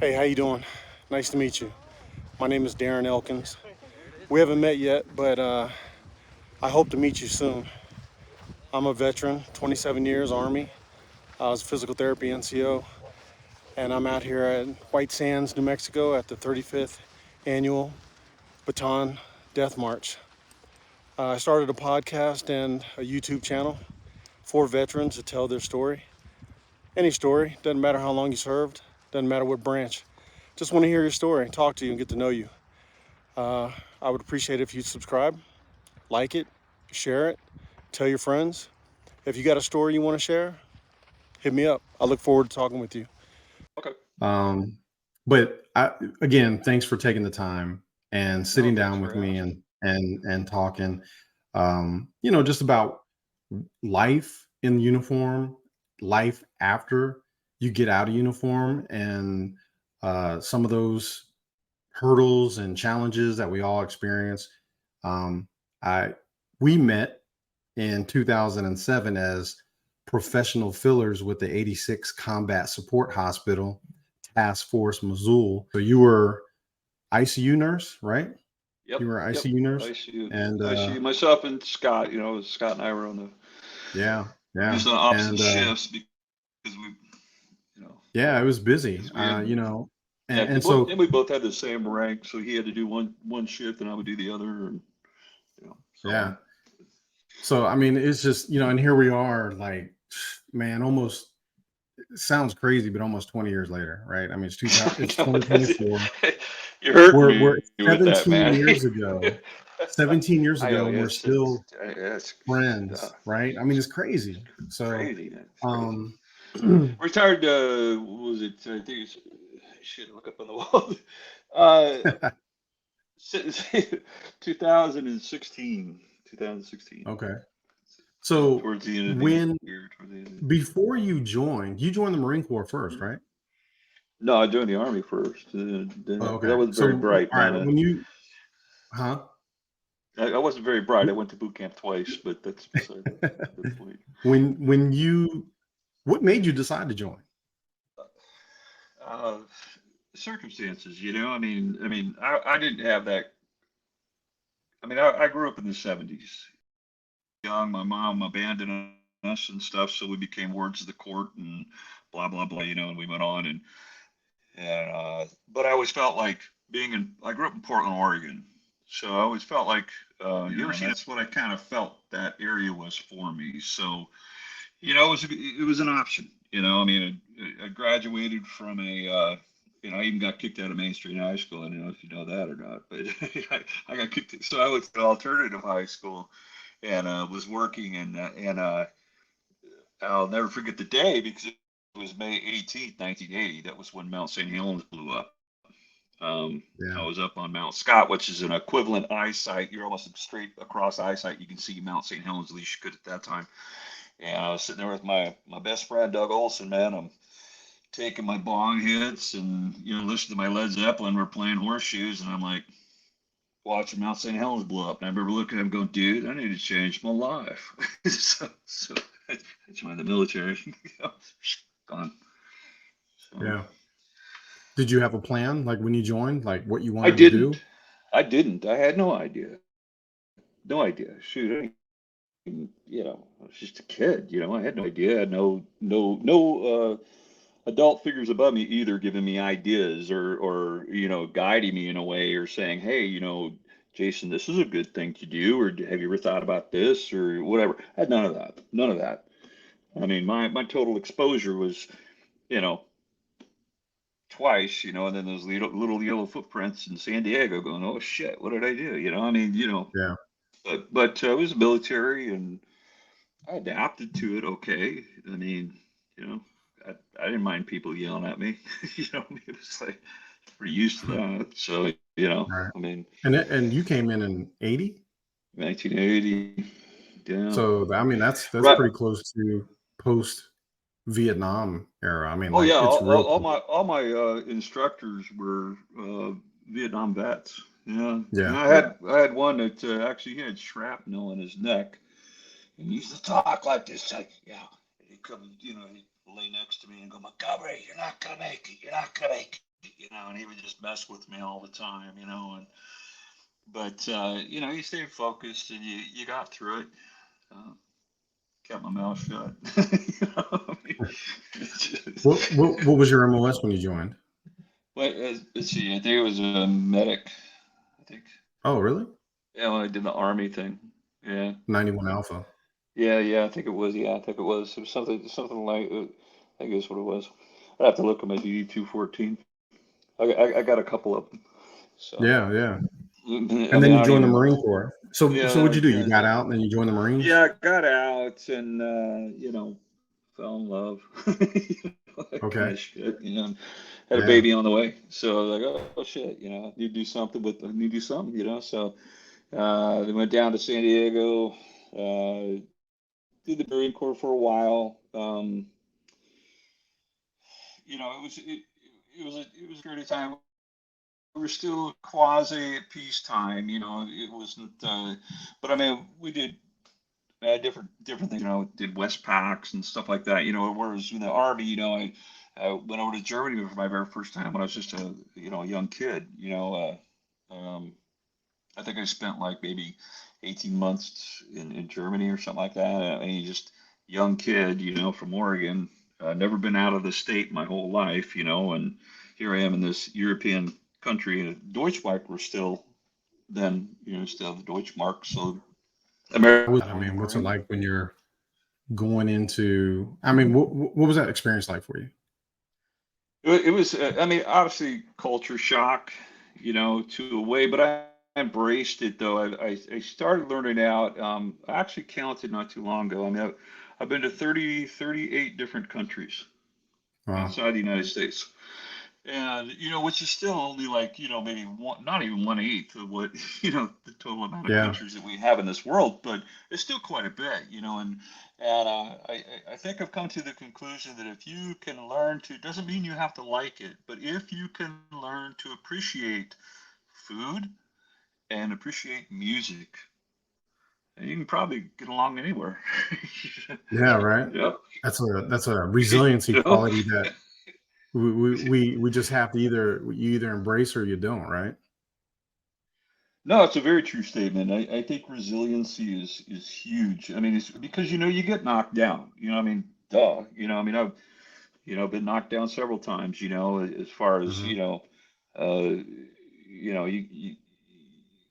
Hey, how you doing? Nice to meet you. My name is Darin Elkins. We haven't met yet, but I hope to meet you soon. I'm a veteran, 27 years Army. I was a physical therapy NCO, and I'm out here at White Sands, New Mexico, at the 35th annual Baton Death March. I started a podcast and a YouTube channel for veterans to tell their story. Any story, doesn't matter how long you served, doesn't matter what branch. Just want to hear your story, talk to you, and get to know you. Uh, I would appreciate it if you subscribe, like it, share it, tell your friends. If you got a story you want to share, hit me up. I look forward to talking with you. Okay. Um, but again, thanks for taking the time and No, sitting thanks down for with me asking. and talking. Just about life in uniform, life after you get out of uniform, and some of those hurdles and challenges that we all experience. Um, I We met in 2007 as professional fillers with the 86 Combat Support Hospital Task Force Missoula. So you were ICU nurse, right? Yep, You were yep. ICU nurse, ICU, and ICU. Myself and Scott. Scott and I were on the yeah, we were yeah, just on opposite and shifts because you know, yeah, it was busy. because we had yeah, And because both so and we both had the same rank, so he had to do one shift and I would do the other, and so yeah, on. so I mean, it's just and here we are, like, man, almost, it sounds crazy, but almost 20 years later, right? I mean, it's No, 2024. you're hurting We're me with that, man. 17 years ago. 17 years I know ago, and we're it's still friends, right? I mean, it's crazy. So, crazy, man. It's crazy. um, Retired. What was it? I think it's shit. Look up on the wall. Uh, 2016. 2016. okay. So Towards the end of the when year. Toward the end. before you joined the Marine Corps first, right? No, I joined the army first. Oh, I okay. wasn't So very bright, all right, man. when you huh? I wasn't very bright. I went to boot camp twice, but that's beside the point. when you what made you decide to join? Uh, Circumstances, I didn't have that. I grew up in the '70s. Young, my mom abandoned us and stuff, so we became wards of the court and blah blah blah. And we went on and but I always felt like I grew up in Portland, Oregon, so I always felt like that's what I kind of felt that area was for me. So it was an option. I graduated from I even got kicked out of Main Street High School. I don't know if you know that or not, but I got kicked. So I went to alternative high school and was working and I'll never forget the day because it was May 18th, 1980. That was when Mount St. Helens blew up. I was Yeah. up on Mount Scott, which is an equivalent eyesight. You're almost straight across eyesight. You can see Mount St. Helens, at least you could at that time. And I was sitting there with my best friend Doug Olson, man. I'm taking my bong hits and listening to my Led Zeppelin. We're playing horseshoes, and I'm like watching Mount St. Helens blow up. And I remember looking at him, going, "Dude, I need to change my life." So I joined the military. Gone. So Yeah. Did you have a plan, like, when you joined, like what you I wanted to didn't. do? I didn't. I had no idea. No idea. Shoot, I was just a kid. I had no idea. I had no adult figures above me either giving me ideas or guiding me in a way or saying, hey, Jason, this is a good thing to do, or have you ever thought about this or whatever. I had none of that. None of that. I mean, my total exposure was, you know, twice, and then those little yellow footprints in San Diego going, oh shit, what did I do? Yeah. But it was military and I adapted to it okay. I mean, you know, I didn't mind people yelling at me. It was like we're used to that. So, Right. And you came in 80? 1980, yeah. So, I mean, that's Right. pretty close to post Vietnam era. I mean, Oh yeah, like, it's real close. all my instructors were Vietnam vets. Yeah, and Yeah. I had one that actually he had shrapnel in his neck, and he used to talk like this, like and he'd come, he'd lay next to me and go, Montgomery, you're not gonna make it. You're not gonna make it. and he would just mess with me all the time, but you stay focused and you got through it. Uh, Kept my mouth shut. I mean, What was your MOS when you joined? but let's see, I think it was a medic. I think. Oh, really? Yeah, when I did the army thing. Yeah. 91 Alpha. Yeah. I think it was. Yeah, I think it was. It was something like. I guess what it was. I'd have to look at my DD 214. I got a couple of them. So Yeah, yeah. I And mean, then I you don't joined the even. Marine Corps. So what'd Yeah, you do? You yeah, got out and then you joined the Marines? yeah. I got out and fell in love. That kind Okay. of shit. Had a Yeah. baby on the way. So I was like, oh shit, need to do something need to do something. So they went down to San Diego. Did the Marine Corps for a while. It was a period of time. We were still quasi at peacetime. It wasn't. But I mean, we did different things. Did Westpacks and stuff like that. Whereas in the army, I went over to Germany for my very first time when I was just a young kid. I think I spent like maybe 18 months in Germany or something like that. I mean, just young kid, from Oregon, never been out of the state my whole life, and here I am in this European country. And Deutschmark were still then, still the Deutschmark. So America I when you mean, were what's it in. like when you're going into, I mean, what was that experience like for you? It was, I mean, obviously culture shock, to a way, but I embraced it though. I started learning out. I actually counted not too long ago. I mean, I've been to 38 different countries Wow. outside the United States. And, which is still only like, maybe one, not even 1/8 of what, the total amount of Yeah. countries that we have in this world, but it's still quite a bit, and I think I've come to the conclusion that if you can learn to, doesn't mean you have to like it, but if you can learn to appreciate food and appreciate music, you can probably get along anywhere. Yeah, right. Yeah. That's a resiliency You know? quality that we just have to you either embrace or you don't, right? No, it's a very true statement. I think resiliency is huge. I mean, it's because you get knocked down. I mean, duh. I mean, I've been knocked down several times. As far as Hmm. you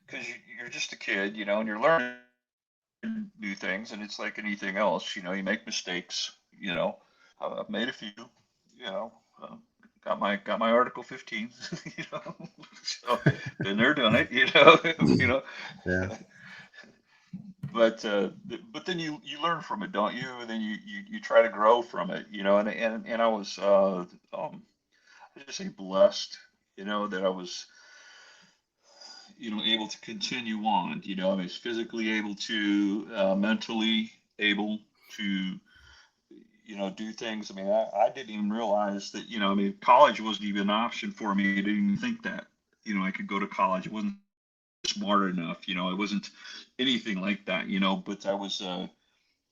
because you're just a kid. And you're learning new things, and it's like anything else. You make mistakes. I've made a few. You know, uh, got my Article 15. So been there, done it. You know. Yeah. But then you learn from it, don't you? And then you try to grow from it, and I was I just say blessed, that I was able to continue on. I was physically able to, mentally able to do things. I mean, I didn't even realize that, I mean, college wasn't even an option for me. I didn't even think that I could go to college. It wasn't smart enough, it wasn't anything like that, but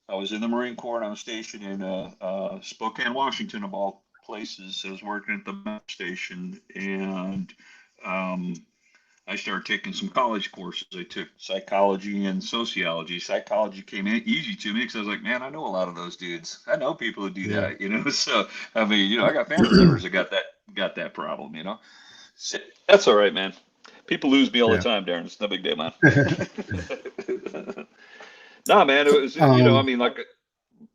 I was in the Marine Corps and I was stationed in Spokane, Washington, of all places. I was working at the map station, and um, I started taking some college courses. I took psychology and sociology. Psychology came in easy to me because I was like, man, I know a lot of those dudes. I know people who do Yeah. that, So I mean, I got family members that got that problem. So, that's all right, man. People lose me all the Yeah. time, Darin. It's no big deal, man. Nah, man, it was, I um, mean, like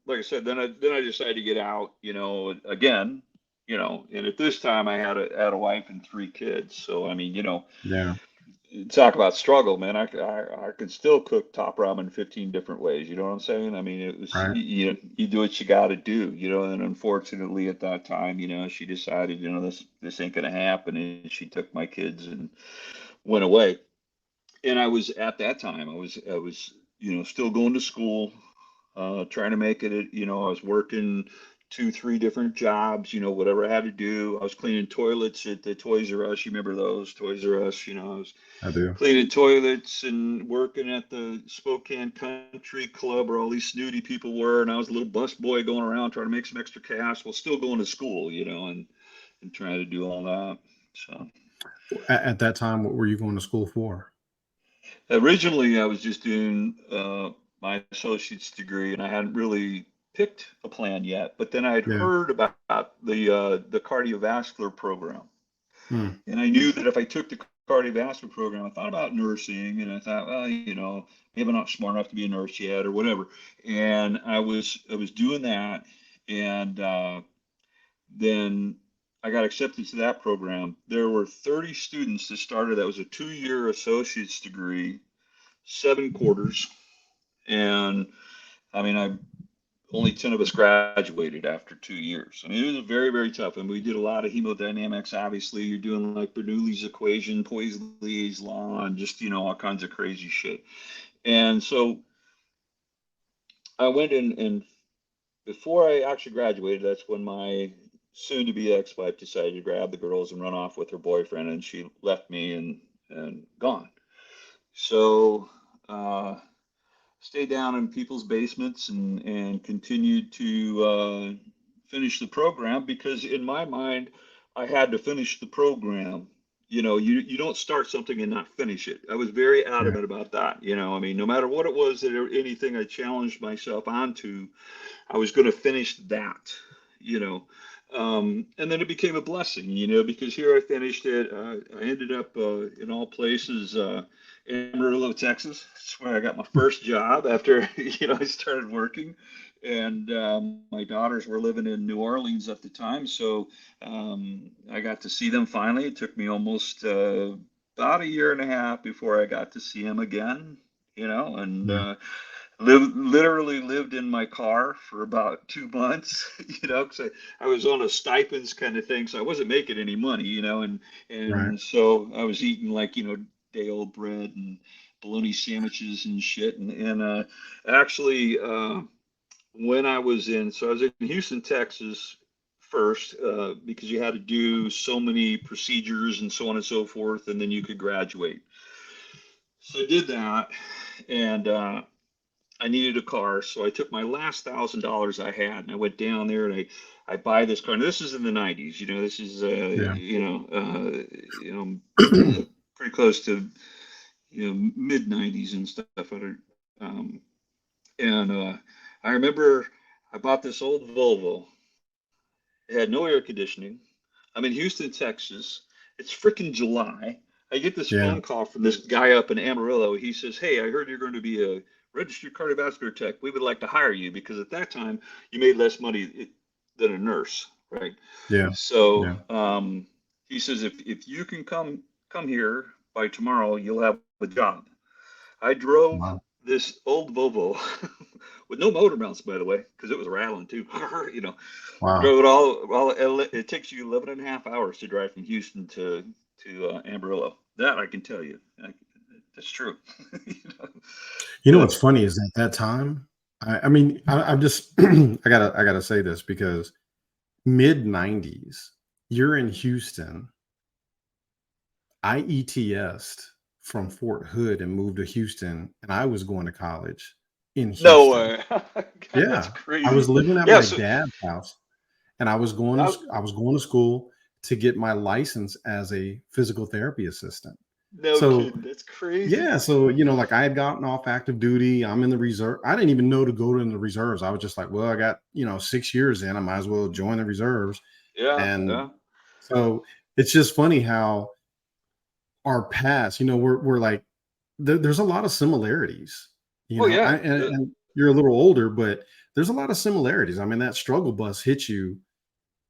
I said, then I decided to get out, again, and at this time I had a wife and 3 kids. So I mean, yeah. talk about struggle, man. I can still cook top ramen 15 different ways. You know what I'm saying? I mean, it was Right. you do what you got to do, and unfortunately at that time, she decided, this ain't gonna happen, and she took my kids and went away. And I was at that time, I was still going to school, trying to make it. I was working 2, 3 different jobs. Whatever I had to do. I was cleaning toilets at the Toys R Us. You remember those Toys R Us? I was I do. cleaning toilets and working at the Spokane Country Club where all these snooty people were, and I was a little bus boy going around trying to make some extra cash while still going to school. And trying to do all that. So At that time, what were you going to school for? originally, I was just doing my associate's degree, and I hadn't really picked a plan yet. But then I'd Yeah. heard about the cardiovascular program, Mm, and I knew that if I took the cardiovascular program, I thought about nursing, and I thought, well, maybe I'm not smart enough to be a nurse yet, or whatever. And I was doing that, and then I got accepted to that program. There were 30 students that started. That was a 2-year associate's degree, 7 quarters, and I mean, I only 10 of us graduated after 2 years. I mean, it was very, very tough. And we did a lot of hemodynamics. Obviously, you're doing like Bernoulli's equation, Poiseuille's law, and just, all kinds of crazy shit. And so I went in, and before I actually graduated, that's when my soon to be ex wife decided to grab the girls and run off with her boyfriend. And she left me and gone. So, stayed down in people's basements and continued to finish the program because in my mind I had to finish the program. You don't start something and not finish it. I was very yeah. adamant about that. I mean, no matter what it was that anything I challenged myself onto, I was going to finish that, you know. And then it became a blessing, because here I finished it. I ended up in all places, Amarillo, Texas. That's where I got my first job after, I started working. And my daughters were living in New Orleans at the time. So I got to see them finally. It took me almost about a year and a half before I got to see them again, and Yeah. literally lived in my car for about 2 months, because I was on a stipends kind of thing, so I wasn't making any money, and Right. so I was eating like day old bread and bologna sandwiches and shit, and actually when I was so I was in Houston, Texas first, because you had to do so many procedures and so on and so forth, and then you could graduate. So I did that, and I needed a car, so I took my last $1,000 I had, and I went down there and I buy this car. And this is in the '90s, This is Yeah. pretty close to mid '90s and stuff. Um, and I remember I bought this old Volvo. It had no air conditioning. I'm in Houston, Texas. It's freaking July. I get this Yeah. phone call from this guy up in Amarillo. He says, "Hey, I heard you're going to be a registered cardiovascular tech. We would like to hire you because at that time you made less money than a nurse, right?" Yeah. So Yeah. he says, "If you can come here by tomorrow, you'll have a job." I drove Wow. this old Volvo with no motor mounts, by the way, because it was rattling too. Wow. Drove it all. It takes you 11 and a half hours to drive from Houston to Amarillo. That I can tell you. That's true. You know? You know Uh, what's funny is at that time, I mean, I'm just I gotta say this because mid '90s, you're in Houston. I ETS'd from Fort Hood and moved to Houston, and I was going to college in no Houston. way. God, that's Yeah, I was crazy. living at Yeah. my So dad's house, and that, I was going to school to get my license as a physical therapy assistant. no So kidding. That's crazy. yeah, so like I had gotten off active duty. I'm in the reserve. I didn't even know to go in the reserves. I was just like, well, I got 6 years in. I might as well join the reserves. Yeah. And Yeah. so it's just funny how our past, we're like there's a lot of similarities. Oh I, yeah. and you're a little older, but there's a lot of similarities. I mean, that struggle bus hits you,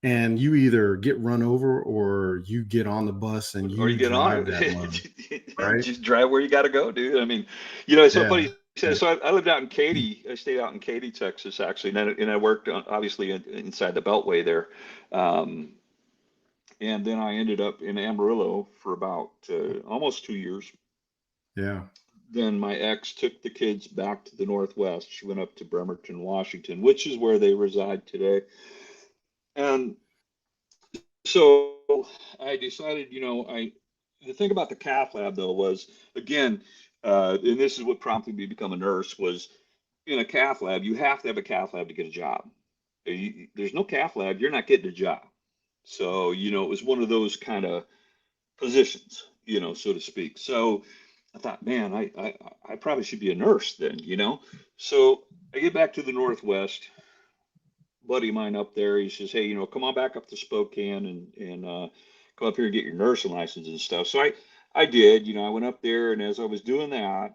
and you either get run over or you get on the bus and Or you you get on drive that mug, it. right? Just drive where you got to go, dude. I mean, it's so Yeah, funny. So I lived out in Katy. I stayed out in Katy, Texas, actually, and I worked obviously inside the Beltway there. Um, and then I ended up in Amarillo for about almost 2 years. yeah. Then my ex took the kids back to the Northwest. She went up to Bremerton, Washington, which is where they reside today. And so I decided, the thing about the cath lab though was again, and this is what prompted me to become a nurse was in a cath lab, you have to have a cath lab to get a job. There's no cath lab, you're not getting a job. So, it was one of those kind of positions, so to speak. So I thought, man, I probably should be a nurse then. So I get back to the Northwest, buddy of mine up there, he says, hey, come on back up to Spokane and come up here and get your nursing license and stuff. So I did, I went up there, and as I was doing that,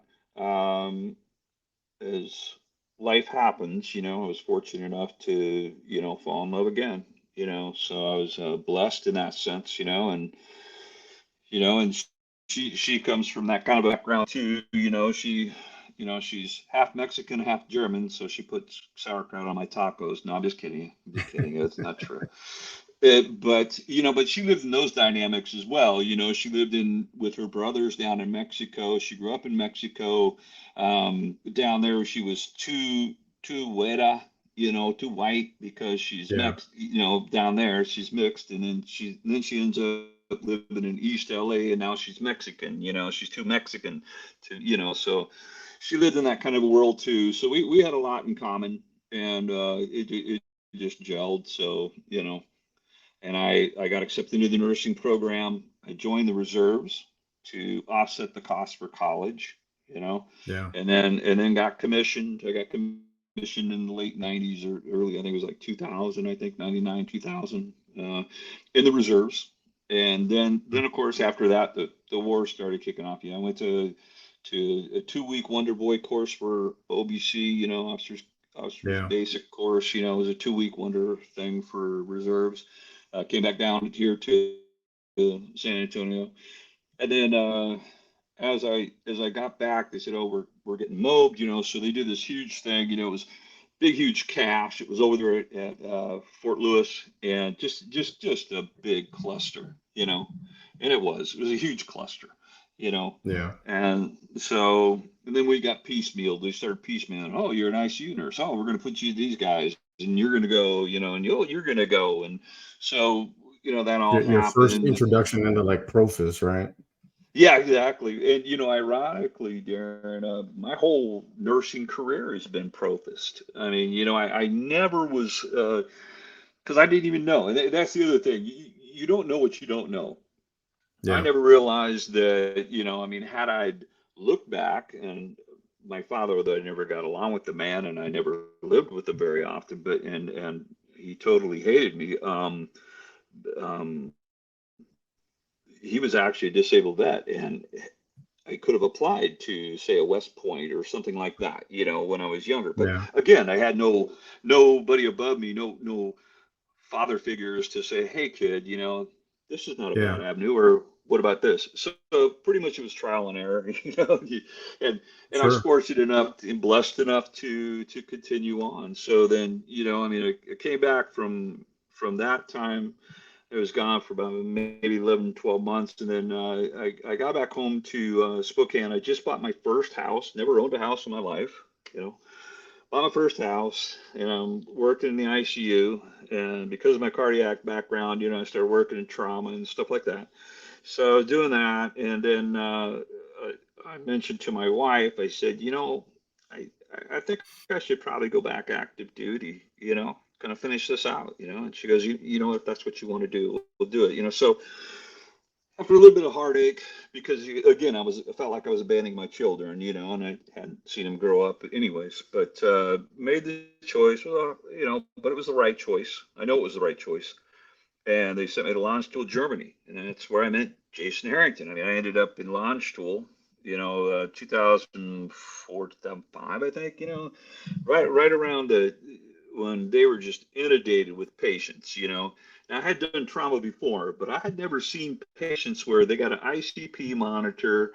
as life happens, I was fortunate enough to, fall in love again, so I was blessed in that sense, and she comes from that kind of background too, she's half Mexican, half German, so she puts sauerkraut on my tacos. No, I'm just kidding. I'm just kidding. It's not true. But she lived in those dynamics as well. She lived in with her brothers down in Mexico. She grew up in Mexico. Down there, she was too güera, too white because she's Yeah. mixed. Down there she's mixed, and then she ends up living in East LA, and now she's Mexican. She's too Mexican to, so she lived in that kind of a world too. So we had a lot in common, and it just gelled. So and I got accepted into the nursing program. I joined the reserves to offset the cost for college, Yeah. and then got commissioned. I got commissioned in the late 90s or early, I think it was like 2000, I think 99, 2000, in the reserves. And then of course after that the war started kicking off. I went to a 2-week Wonder Boy course for OBC, officers Yeah. basic course. It was a 2-week wonder thing for reserves. Came back down here to San Antonio, and then as I got back, they said, "Oh, we're getting mobbed," So they did this huge thing. It was big, huge cache. It was over there at Fort Lewis, and just a big cluster, and it was a huge cluster, you know. Yeah. And so and then we got piecemealed. They started piecemealing. Oh, you're an ICU nurse. Oh, we're going to put you these guys, and you're going to go, and you're going to go, and so that all Your first happened. introduction into like Profis, right? Yeah, exactly. And ironically, Darren, my whole nursing career has been Profist. I mean, I never was because I didn't even know, and that's the other thing. You don't know what you don't know. I Yeah. never realized that, I mean, had I looked back, and my father, though I never got along with the man, and I never lived with him very often, but and he totally hated me. Um, he was actually a disabled vet, and I could have applied to, say, a West Point or something like that, when I was younger. But Yeah. again, I had nobody above me, no father figures to say, "Hey, kid, this is not a Yeah. bad avenue," or "What about this?" So pretty much it was trial and error, and I was Sure. fortunate enough and blessed enough to continue on. So then, I mean, I came back from that time. It was gone for about maybe 11, 12 months. And then I got back home to Spokane. I just bought my first house, never owned a house in my life, you know, bought my first house, and I'm working in the ICU. And because of my cardiac background, I started working in trauma and stuff like that. So I was doing that. And then I mentioned to my wife, I said, I, I think I should probably go back active duty, kind of finish this out, and she goes, you know, if that's what you want to do, we'll do it, so after a little bit of heartache, because again, I felt like I was abandoning my children, and I hadn't seen them grow up anyways, but made the choice, well, but it was the right choice. I know it was the right choice. And they sent me to Landstuhl, Germany, and that's where I met Jason Harrington. I mean, I ended up in Landstuhl, 2004, 2005, I think, right around when they were just inundated with patients, Now, I had done trauma before, but I had never seen patients where they got an ICP monitor,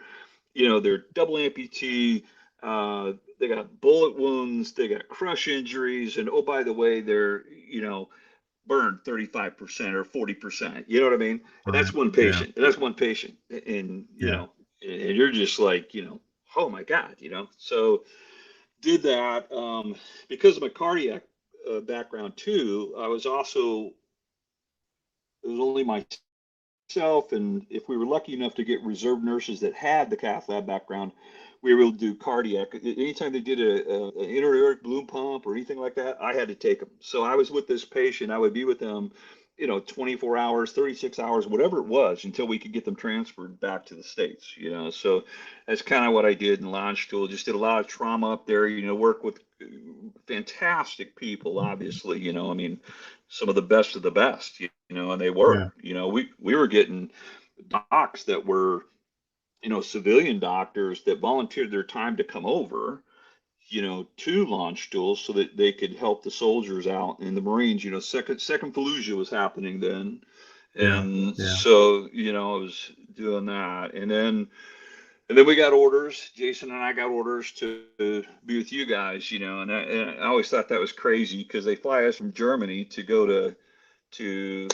they're double amputee, they got bullet wounds, they got crush injuries, and oh, by the way, they're, burned 35% or 40%. You know what I mean? And Right. that's one Yeah. patient. And that's one patient. And, Yeah. and you're just like, oh my God, So did that. Because of my cardiac background too, it was only myself. And if we were lucky enough to get reserve nurses that had the cath lab background, we were able to do cardiac. Anytime they did an intra-aortic balloon pump or anything like that, I had to take them. So I was with this patient. I would be with them 24 hours, 36 hours, whatever it was, until we could get them transferred back to the States, So that's kind of what I did in launch school. Just did a lot of trauma up there, work with fantastic people, obviously, I mean, some of the best, and they Yeah. were, we were getting docs that were, civilian doctors that volunteered their time to come over, to launch duels so that they could help the soldiers out in the Marines. Second Fallujah was happening then. Yeah. And Yeah. so, I was doing that. And then we got orders. Jason and I got orders to be with you guys, and I always thought that was crazy because they fly us from Germany to go to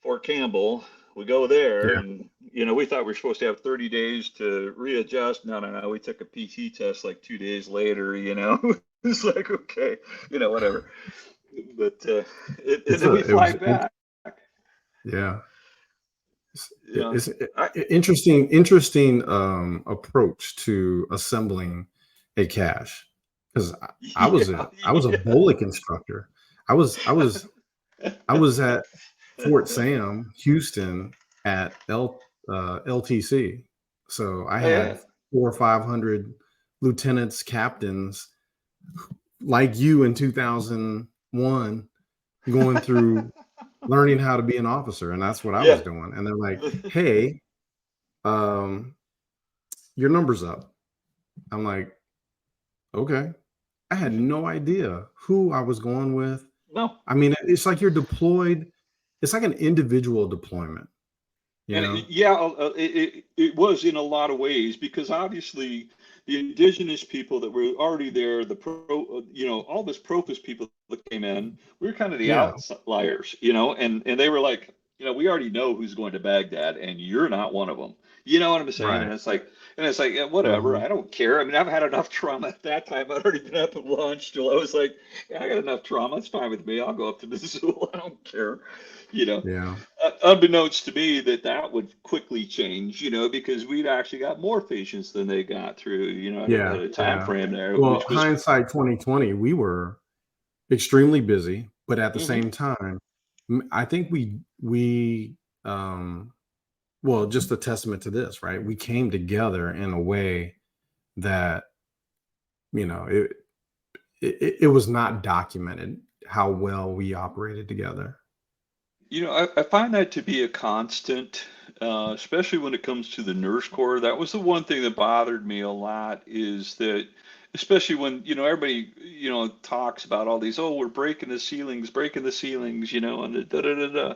Fort Campbell. We go there, Yeah. and we thought we were supposed to have 30 days to readjust. No, no, no. We took a PT test like 2 days later. It's like, okay, whatever. But and It's then a we it fly was back. yeah. You know, It's I, interesting approach to assembling a cache, because yeah, I was a yeah. BOLIC instructor. I was at Fort Sam, Houston, at LTC. So I Oh, had yeah. 400 or 500 lieutenants, captains like you in 2001 going through learning how to be an officer, and that's what I was Yeah. doing. And they're like, "Hey, your number's up." I'm like, "Okay." I had no idea who I was going with. No. I mean, it's like you're deployed. It's like an individual deployment, you And know? yeah, it was in a lot of ways because obviously the indigenous people that were already there, all this Profus people that came in, we were kind of the Yeah, outliers, and they were like, we already know who's going to Baghdad, and you're not one of them. You know what I'm saying? right. And it's like, yeah, whatever. Mhm. I don't care. I mean, I've had enough trauma at that time. I'd already been up at launch till I was like, yeah, I got enough trauma. It's fine with me. I'll go up to Missoula. I don't care. You know Yeah, unbeknownst to me that would quickly change, because we'd actually got more patients than they got through, at yeah, a time yeah. frame there, Well, which was. hindsight 2020, we were extremely busy, but at the Mhm. same time, I think um, well, just a testament to this, right? We came together in a way that, you know, it was not documented how well we operated together. I find that to be a constant, especially when it comes to the nurse corps. That was the one thing that bothered me a lot is that, especially when, everybody, talks about all these, oh, we're breaking the ceilings, and the da da da da.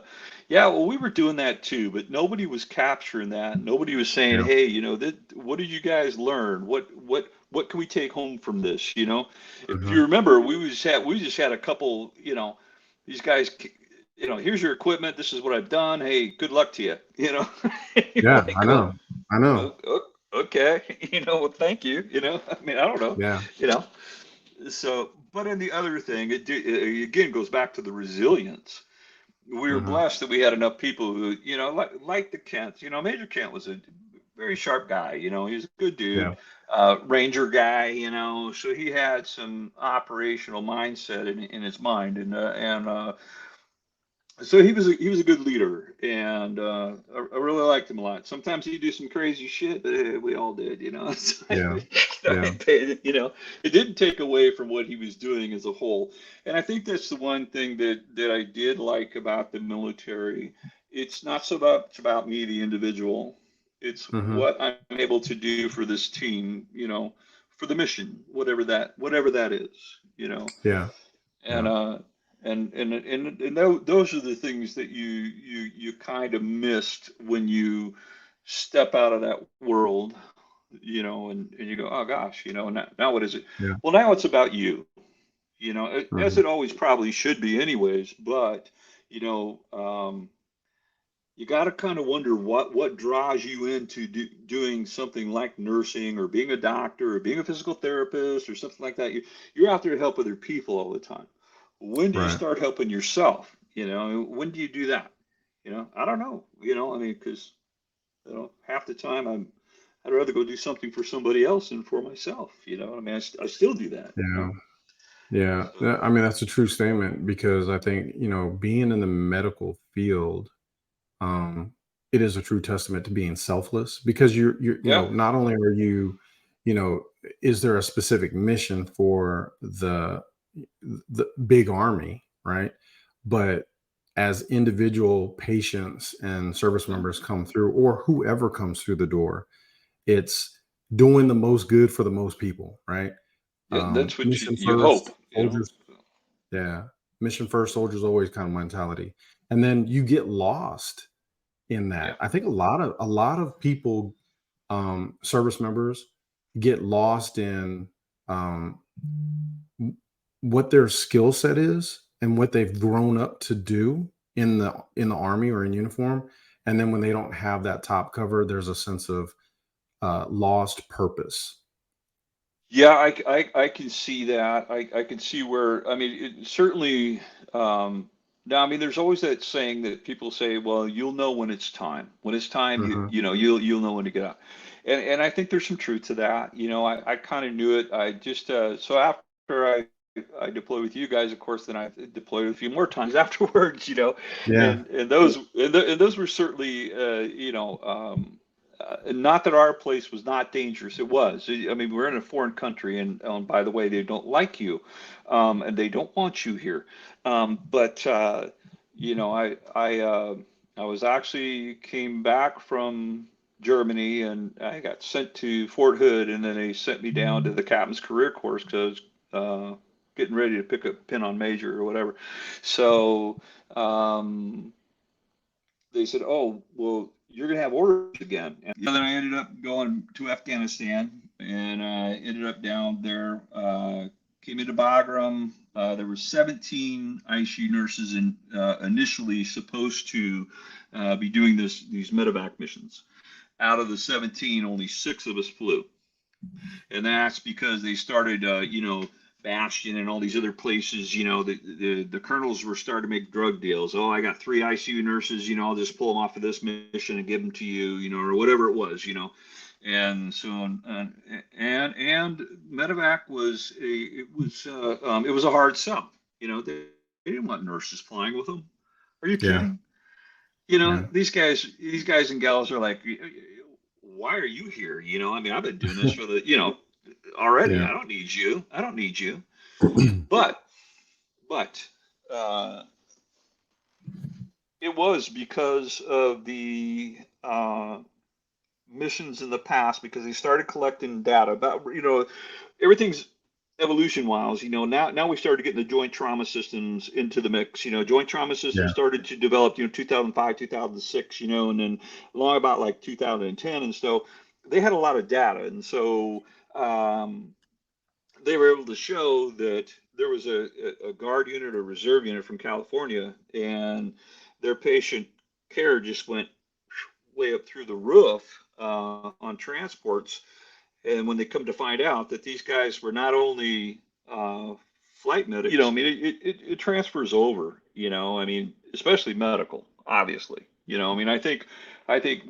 Yeah, well, we were doing that too, but nobody was capturing that. Nobody was saying, Yeah. hey, what did you guys learn? What can we take home from this? If you Mhm. remember, we just had a couple, these guys here's your equipment. This is what I've done. Hey, good luck to you. You're Yeah, I like, well, know. I know. okay. Well, thank you. I mean, I don't know. Yeah. You know. So, but in the other thing, it again goes back to the resilience. We were Mhm. blessed that we had enough people who, like the Kents. Major Kent was a very sharp guy. He was a good Yeah. dude, Ranger guy. So he had some operational mindset in his mind, and so he was a good leader, and I really liked him a lot. Sometimes he'd do some crazy shit, but we all did. So Yeah. Yeah. it didn't take away from what he was doing as a whole. And I think that's the one thing that I did like about the military. It's not so much about me, the individual. It's Mhm. what I'm able to do for this team. For the mission, whatever that is. Yeah. and Yeah. uh and those are the things that you kind of missed when you step out of that world, and you go, oh gosh, now what is it? Yeah. Well, now it's about you, as Mhm. it always probably should be anyways, but you know you got to kind of wonder what draws you into doing something like nursing or being a doctor or being a physical therapist or something like that. You're out there to help other people all the time. When do you Right. start helping yourself? When do you do that? I don't know. I mean, because half the time I'd rather go do something for somebody else than for myself. I mean, I still do that. Yeah. Yeah, So, I mean, that's a true statement because I think, being in the medical field, um, it is a true testament to being selfless because yeah, not only are you, you know, is there a specific mission for the big army, right? But as individual patients and service yeah, members come through, or whoever comes through the door, it's doing the most good for the most people, right? yeah. That's what Mission you hope, first, you know. soldiers. Yeah. Mission first, soldiers always kind of mentality. And then you get lost in Yeah. that. I think a lot of people, service members, get lost in um, w- what their skill set is and what they've grown up to do in the army or in uniform. And then when they don't have that top cover, there's a sense of lost purpose. Yeah, I can see that. I can see where, I mean, it certainly, now, I mean, there's always that saying that people say, well, you'll know when it's time. When it's time, Mhm. you'll know when to get out. And I think there's some truth to that. I kind of knew it. I just, so after I deployed with you guys, of course, then I deployed a few more times afterwards, Yeah. and those were certainly, not that our place was not dangerous. It was. I mean, we're in a foreign country, and by the way, they don't like you, and they don't want you here. But you know, I was actually came back from Germany, and I got sent to Fort Hood, and then they sent me down to the captain's career course because I was getting ready to pick up pin on major or whatever. So. They said, "Oh, well, you're going to have orders again." And then I ended up going to Afghanistan, and I ended up down there. Came into Bagram. There were 17 ICU nurses initially supposed to be doing these medevac missions. Out of the 17, only 6 of us flew, and that's because they started, Bastion and all these other places. The colonels were starting to make drug deals. Oh, I got 3 ICU nurses. I'll just pull them off of this mission and give them to you. Or whatever it was. And so and medevac it was a hard sell. They didn't want nurses flying with them. Are you Yeah. kidding? Yeah. These guys and gals are like, why are you here? I mean, I've been doing this for already. Yeah. I don't need you. I don't need you. But, but, uh, it was because of the missions in the past because they started collecting data about everything's evolution wise. Now we started getting the joint trauma systems into the mix. Joint trauma systems Yeah. started to develop 2005, 2006, and then along about like 2010. And so they had a lot of data, and so they were able to show that there was a guard unit or reserve unit from California, and their patient care just went way up through the roof on transports. And when they come to find out that these guys were not only flight medics, I mean, it transfers over, I mean, especially medical, obviously, I mean, I think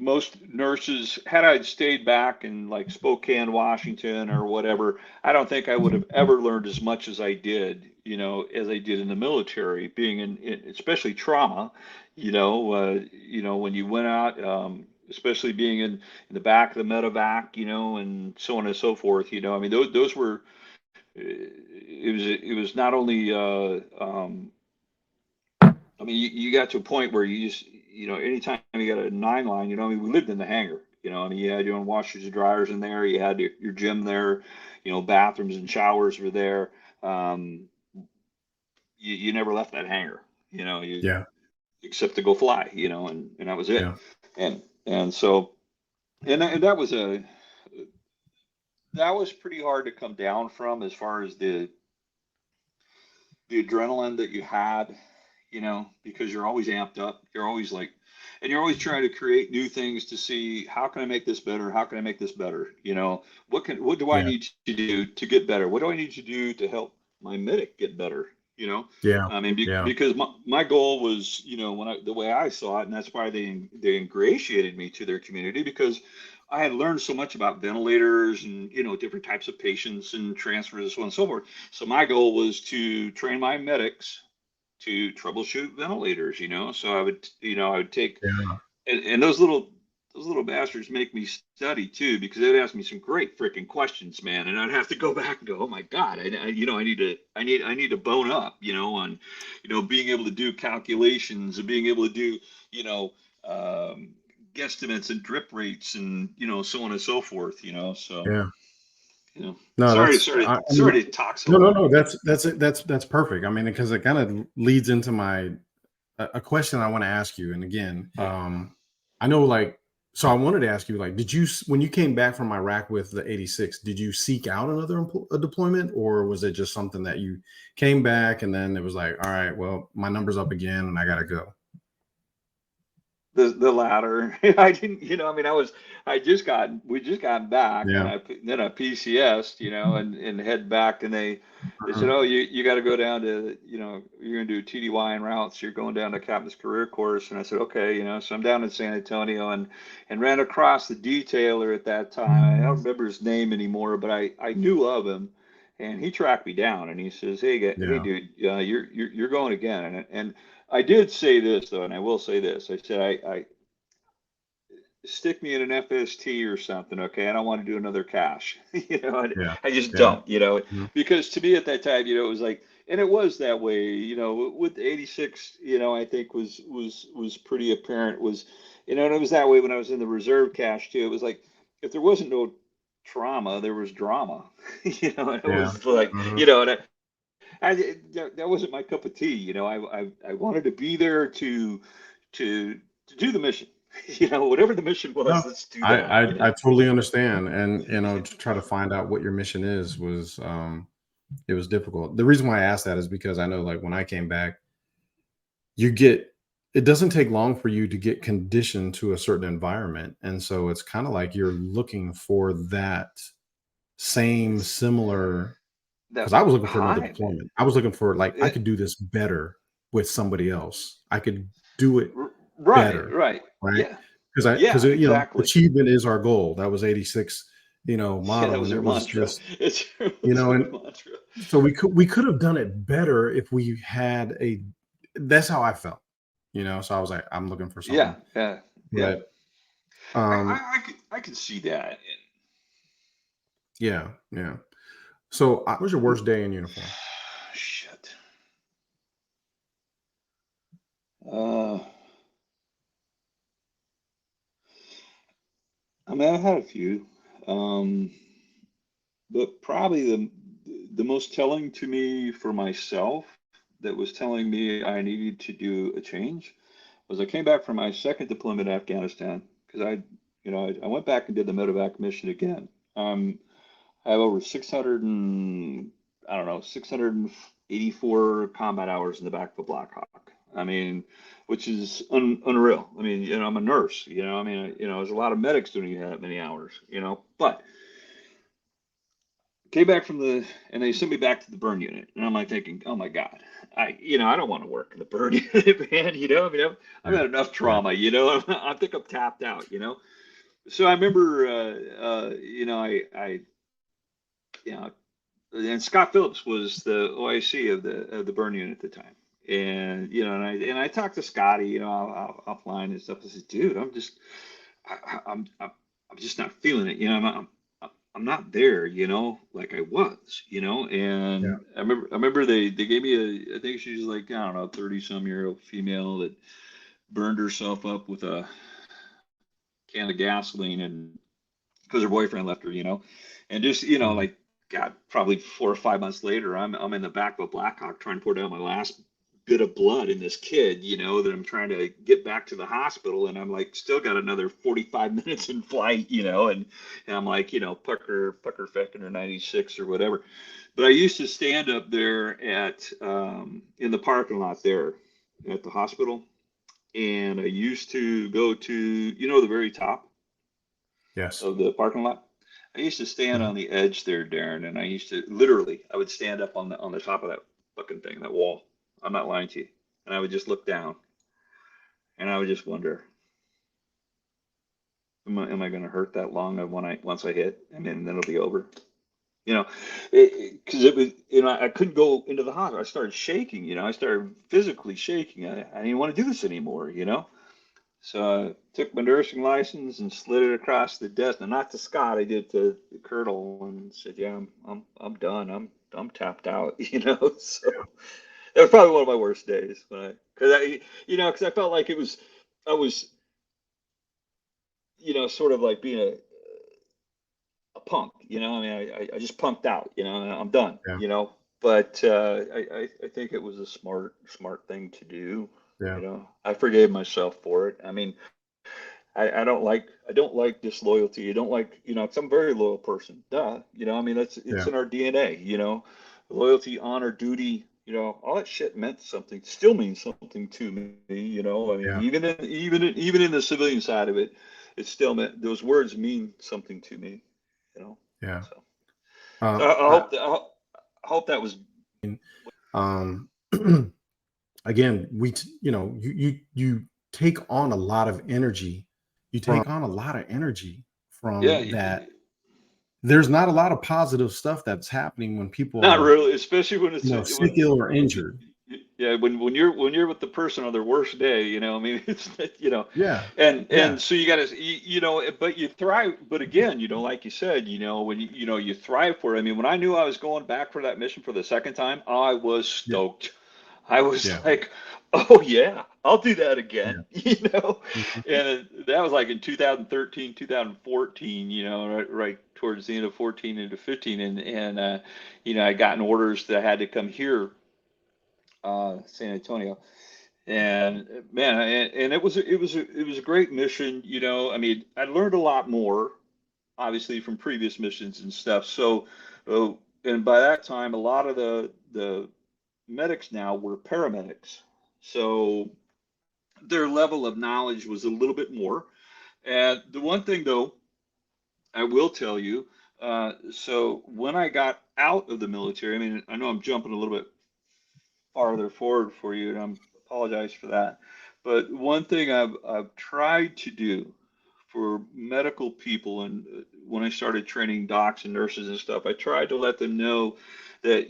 most nurses, had I stayed back in like Spokane, Washington or whatever, I don't think I would have ever learned as much as I did, as I did in the military, being in especially trauma, when you went out, especially being in the back of the medevac, and so on and so forth. I mean, those were. It was not only. I mean, you got to a point where you just, anytime you got a 9 line, I mean, we lived in the hangar. I mean, you had your own washers and dryers in there. You had your gym there. Bathrooms and showers were there. Um, you never left that hangar. You Yeah. except to go fly. And that was it. Yeah. And so and that was pretty hard to come down from as far as the adrenaline that you had, because you're always amped up. You're always like, and you're always trying to create new things to see how can I make this better? How can I make this better? What do I Yeah. need to do to get better? What do I need to do to help my medic get better? you know. Yeah. I mean, Yeah. because my goal was, the way I saw it, and that's why they ingratiated me to their community, because I had learned so much about ventilators and, different types of patients and transfers and so on and so forth. So my goal was to train my medics to troubleshoot ventilators, So I would take, Yeah. and those little bastards make me study too, because they'd ask me some great freaking questions, man, and I'd have to go back and go, oh my god, I need to bone up, on, being able to do calculations and being able to do, you know, um, guesstimates and drip rates and so on and so forth, So Yeah. you know, No, sorry, that's sorry, I mean, sorry to talk so no, no, long. no. That's perfect. I mean, because it kind of leads into my a question I want to ask you. And again, Yeah. I know, like, so I wanted to ask you, like, when you came back from Iraq with the 86, did you seek out another a deployment, or was it just something that you came back and then it was like, all right, well, my number's up again and I gotta go? The latter. I didn't, I mean, we just got back, and Yeah. then I PCSed, and head back, and they said, Mhm. oh, you got to go down to, you're gonna do TDY and routes, you're going down to Captain's Career Course, and I said, okay, so I'm down in San Antonio, and ran across the detailer at that time. I don't remember his name anymore, but I knew of him, and he tracked me down, and he says, hey, Yeah. dude, you're going again, and I did say this though, and I will say this. I said, I stick me in an FST or something, okay? I don't want to do another cash, Yeah. I just Yeah. don't, Mhm. because to me at that time, it was like, and it was that way, with 86, I think was pretty apparent, was, and it was that way when I was in the reserve cash too. It was like, if there wasn't no trauma, there was drama, and it Yeah. was like, Mhm. and that wasn't my cup of tea. I wanted to be there to do the mission. Whatever the mission No, was, let's do I, that. I I totally understand, and to try to find out what your mission is was it was difficult. The reason why I asked that is because I know, like, when I came back, you get it doesn't take long for you to get conditioned to a certain environment, and so it's kind of like you're looking for that same It's similar. Because that I was looking for another high, man. deployment. I was looking for, like, I It, could do this better with somebody else. I could do it right, better, right. right? Yeah, Because yeah, exactly. achievement is our goal. That was 86, Yeah, that motto, was and their it was mantra. just, It was their and mantra. so we could have done it better if we had a that's how I felt, so I was like, I'm looking for Yeah, something. yeah, yeah. But, I, um, I, I could, I could see that. yeah, yeah. So, what was your worst day in uniform? Shit. Uh, I mean, I've had a few. Um, But probably the most telling to me for myself, that was telling me I needed to do a change, was I came back from my second deployment in Afghanistan, because I went back and did the medevac mission again. I have over 600 and I don't know 684 combat hours in the back of a Black Hawk. I mean, which is unreal. I mean, I'm a nurse. I mean, there's a lot of medics doing that many hours. But came back and they sent me back to the burn unit, and I'm like thinking, oh my god, I don't want to work in the burn unit, man. I mean, I've Yeah, had enough yeah, trauma. I think I'm tapped out. So I remember, I you know, and Scott Phillips was the OIC of the burn unit at the time, and and I talked to Scotty, offline and stuff. I said, dude, I'm just not feeling it. I'm not there, like I was, yeah. and I remember they gave me I think she's like, I don't know, 30-some-year-old female that burned herself up with a can of gasoline, and because her boyfriend left her, and just, Mhm. like, God, probably 4 or 5 months later, I'm in the back of a Blackhawk trying to pour down my last bit of blood in this kid, that I'm trying to get back to the hospital, and I'm like, still got another 45 minutes in flight, and I'm like, pucker fecking or 96 or whatever. But I used to stand up there in the parking lot there at the hospital, and I used to go to, the very top Yes. of the parking lot. I used to stand Mhm. on the edge there, Darin, and I used to literally, I would stand up on the top of that. fucking thing, that wall. I'm not lying to you. And I would just look down, and I would just wonder, am I going to hurt that long when once I hit, and then it'll be over? You know, because it was, I couldn't go into the hospital. I started shaking. I started physically shaking. I didn't want to do this anymore. So I took my nursing license and slid it across the desk. And not to Scott, I did to the colonel and said, "Yeah, I'm done. I'm tapped out." So that was probably one of my worst days because I felt like I was, sort of like being a punk. I mean, I just punked out. And I'm done. Yeah. But I think it was a smart thing to do. Yeah. I forgave myself for it. I mean, I don't like disloyalty. I don't like, 'cause I'm a very loyal person. Duh. I mean, it's Yeah. in our DNA, loyalty, honor, duty, all that shit meant something, still means something to me, I mean, Yeah. even in the civilian side of it, it still meant, those words mean something to me, Yeah. so, Uh, I, I hope that was, um, again, you take on a lot of energy. You take on a lot of energy yeah, from that. There's not a lot of positive stuff that's happening when people not are, really, especially when it's sick, ill, or when injured. yeah, when you're with the person on their worst day, I mean, it's Yeah. and Yeah. so you got to but you thrive, but again, like you said, when you thrive for it. I mean, when I knew I was going back for that mission for the second time, I was Yeah. stoked. I was Yeah. like, oh yeah, I'll do that Yeah. again, Mhm. and that was like in 2013, 2014, right towards the end of 14 into 15, and I gotten orders that I had to come here, San Antonio, and man, and it was a great mission. I mean, I learned a lot more, obviously, from previous missions and stuff. So, uh, and by that time, a lot of the medics now were paramedics, so their level of knowledge was a little bit more. And the one thing, though, I will tell you. So when I got out of the military, I mean, I know I'm jumping a little bit farther forward for you, and I apologize for that. But one thing I've tried to do for medical people, and when I started training docs and nurses and stuff, I tried to let them know that,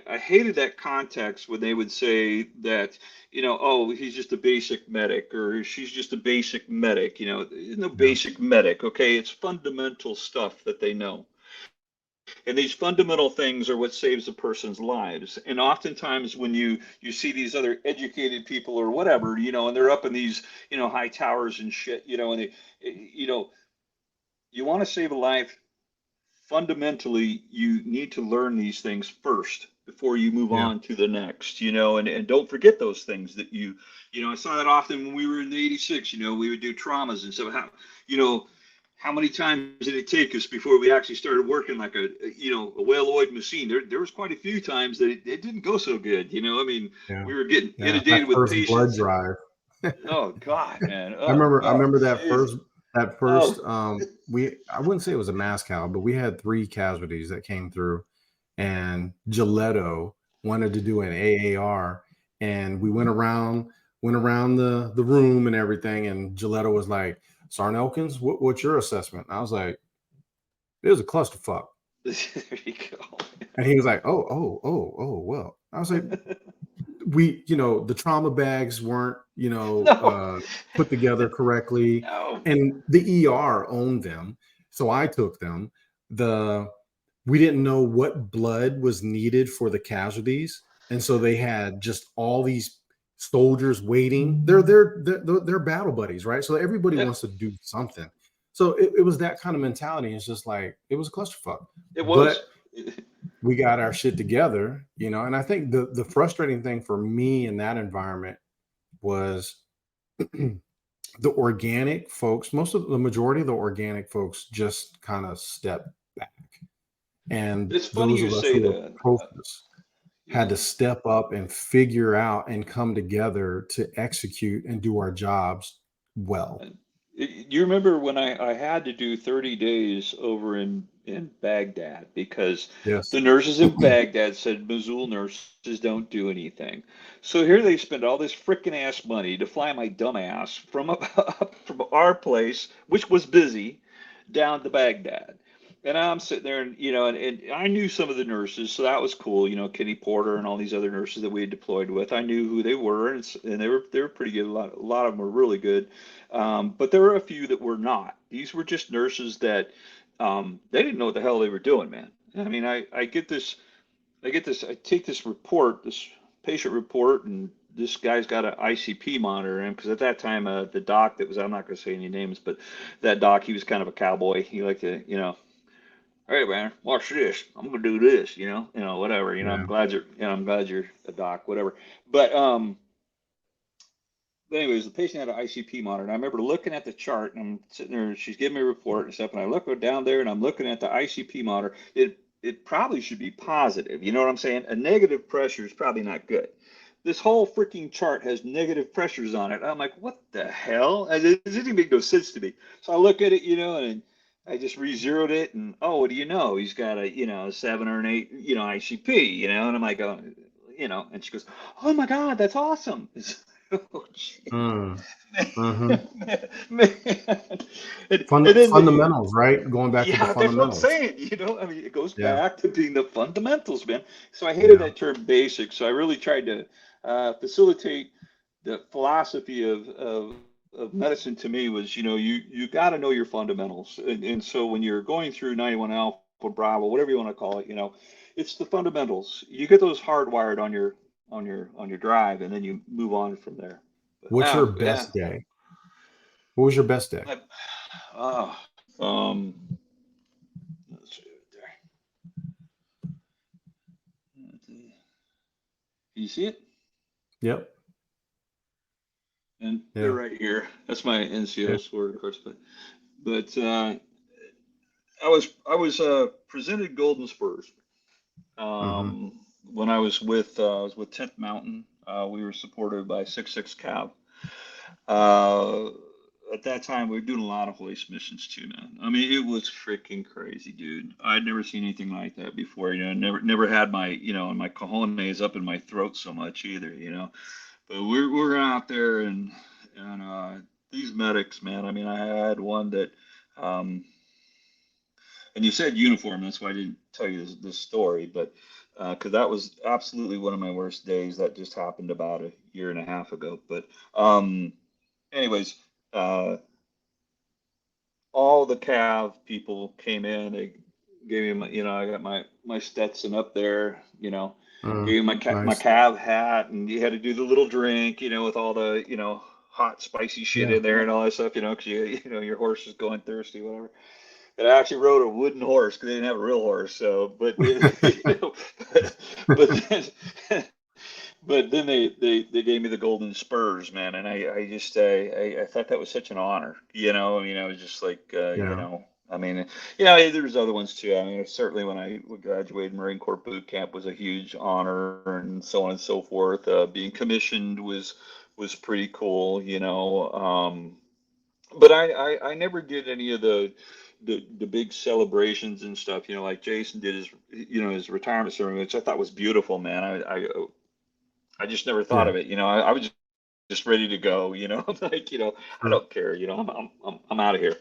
I hated that context when they would say that, oh, he's just a basic medic or she's just a basic medic. There's no Yeah. basic medic, okay? It's fundamental stuff that they know. And these fundamental things are what saves a person's lives. And oftentimes when you see these other educated people or whatever, and they're up in these, high towers and shit, and they, you know, you want to save a life, fundamentally you need to learn these things first before you move Yeah. on to the next, and don't forget those things that I saw that often when we were in the 86, we would do traumas and so how many times did it take us before we actually started working like a well-oiled machine? There was quite a few times that it didn't go so good. I mean, Yeah. we were getting Yeah. That inundated with first blood patients. drive. Oh God, man. I Oh remember I God. remember Jeez. that first Oh, I wouldn't say it was a mass cal, but we had 3 casualties that came through, and Gilletto wanted to do an AAR, and we went around the room and everything, and Gilletto was like, "Sergeant Elkins, what's your assessment?" And I was like, "It was a clusterfuck." there you go. And he was like, "Oh, well." I was like, the trauma bags weren't, No, put together correctly, no. and the ER owned them. So I took them. We didn't know what blood was needed for the casualties. And so they had just all these soldiers waiting. They're battle buddies, right? So everybody Yeah, wants to do something. So it was that kind of mentality. It's just like it was a clusterfuck. it But was. we got our shit together, and I think the frustrating thing for me in that environment was the organic folks, most of the majority of the organic folks just kind of stepped back. And It's funny those you of us say who are that. profists had Yeah. to step up and figure out and come together to execute and do our jobs well. You remember when I had to do 30 days over in Baghdad because Yes. the nurses in Baghdad said Mosul nurses don't do anything. So here they spend all this frickin' ass money to fly my dumb ass from up from our place, which was busy, down to Baghdad. And I'm sitting there, and and I knew some of the nurses, so that was cool. Kitty Porter and all these other nurses that we had deployed with. I knew who they were, and they were pretty good. A lot of them were really good, but there were a few that were not. These were just nurses that they didn't know what the hell they were doing, man. I mean, I take this report, this patient report, and this guy's got an ICP monitor in him because at that time the doc that was, I'm not going to say any names, but that doc, he was kind of a cowboy. He liked to, hey man, watch this. I'm gonna do this, whatever. Yeah. I'm glad you're a doc, whatever. But anyways, the patient had an ICP monitor, and I remember looking at the chart, and I'm sitting there, and she's giving me a report and stuff, and I look down there, and I'm looking at the ICP monitor. It probably should be positive. You know what I'm saying? A negative pressure is probably not good. This whole freaking chart has negative pressures on it. I'm like, what the hell? And it doesn't make no sense to me. So I look at it, and I just re-zeroed it, and oh, what do you know? He's got a 7 or an 8, ICP, and I'm like, oh, and she goes, oh my God, that's awesome. Oh, Mm. Hmm. man, man. And then Fundamentals, right? Going back to the yeah, that's what I'm fundamentals. saying. I mean, it goes Yeah. back to being the fundamentals, man. So I hated Yeah. that term basic. So I really tried to facilitate the philosophy of medicine to me was, you got to know your fundamentals. And so when you're going through 91 Alpha, Bravo, whatever you want to call it, it's the fundamentals. You get those hardwired on your drive, and then you move on from there. But What's your yeah, best day? What was your best day? I, uh, um, let's see there. You see it? Yep. And they're Yeah. right here. That's my Yeah. NCO sword, of course. But I was presented Golden Spurs Hmm. when I was with 10th Mountain. We were supported by 66 Cav. Uh, at that time, we were doing a lot of hoist missions too, man. I mean, it was freaking crazy, dude. I'd never seen anything like that before. Never had my cojones up in my throat so much either. But we're out there, and these medics, man. I mean, I had one that, um, and you said uniform. That's why I didn't tell you this story, but because that was absolutely one of my worst days. That just happened about a year and a half ago. But anyways, uh, all the Cav people came in. They gave me I got my Stetson up there. Gave me my Nice. Cav hat, and you had to do the little drink, with all the hot spicy shit Yeah. in there and all that stuff, because your horse is going thirsty, whatever. And I actually rode a wooden horse because they didn't have a real horse. So, but then but then they gave me the golden spurs, man, and I just I thought that was such an honor. I mean, I was just like, Yeah. I mean, yeah, there's other ones too. I mean, certainly when I graduated Marine Corps boot camp was a huge honor, and so on and so forth. Being commissioned was pretty cool, but I never did any of the big celebrations and stuff, like Jason did his retirement ceremony, which I thought was beautiful, man. I just never thought Yeah. of it. I was just ready to go. I'm like, I Sure. don't care. I'm out of here.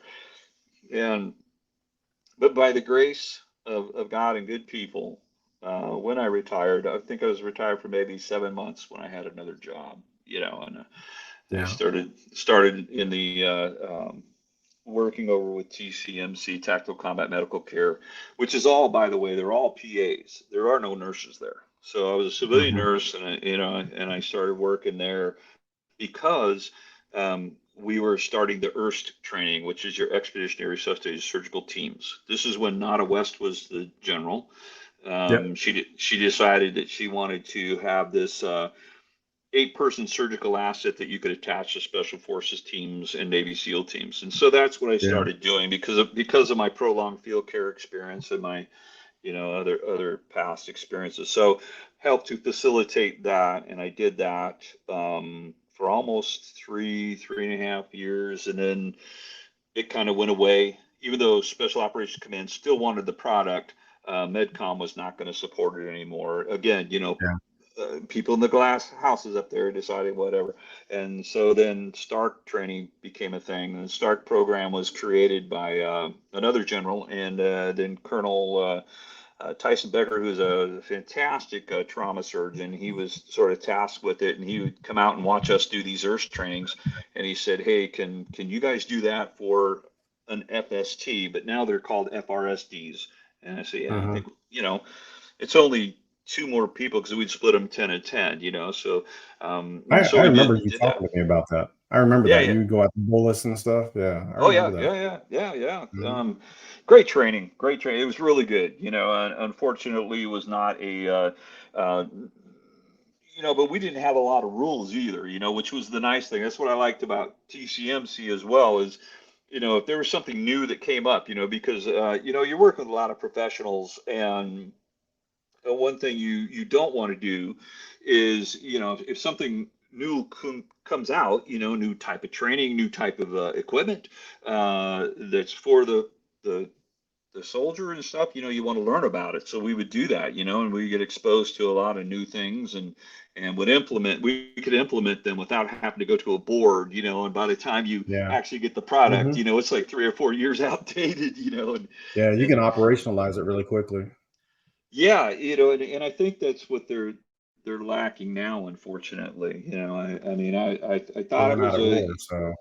And but by the grace of God and good people, when I retired, I think I was retired for maybe 7 months when I had another job. And I Yeah. started in the working over with TCMC, Tactical Combat Medical Care, which is all, by the way, they're all PAs. There are no nurses there. So I was a civilian Hmm. nurse, and I started working there because we were starting the ERST training, which is your Expeditionary Resuscitated Surgical Teams. This is when Nada West was the general. Yep. She decided that she wanted to have this 8-person surgical asset that you could attach to special forces teams and Navy SEAL teams. And so that's what I Yeah. started doing because of my prolonged field care experience and my other past experiences. So helped to facilitate that, and I did that for almost 3.5 years, and then it kind of went away. Even though Special Operations Command still wanted the product, MedCom was not going to support it anymore. Again, Yeah. people in the glass houses up there deciding whatever. And so then Stark training became a thing. And the Stark program was created by another general, and then Colonel Tyson Becker, who's a fantastic trauma surgeon. He was sort of tasked with it, and he would come out and watch us do these ERS trainings. And he said, "Hey, can you guys do that for an FST?" But now they're called FRSDs. And I say, "Yeah, I Hmm. think it's only two more people because we'd split them 10 and 10, So so I we remember did you did that. talking to me about that. I remember Yeah, that. yeah. You would go out to bullets and stuff. Yeah, I Oh yeah, remember that. yeah, yeah, yeah, yeah. Mhm. Great training, great training. It was really good. Unfortunately, it was not uh, but we didn't have a lot of rules either. Which was the nice thing. That's what I liked about TCMC as well. Is if there was something new that came up, because you're working with a lot of professionals, and one thing you don't want to do is if something new comes out, new type of training, new type of equipment that's for the the soldier and stuff, you want to learn about it. So we would do that, and we get exposed to a lot of new things, and we could implement them without having to go to a board, and by the time you Yeah. actually get the product, Hmm. it's like 3 or 4 years outdated, Yeah, you can and operationalize it really quickly. yeah, and I think that's what they're lacking now, unfortunately. I mean, I Well, thought we're it not was at war, a so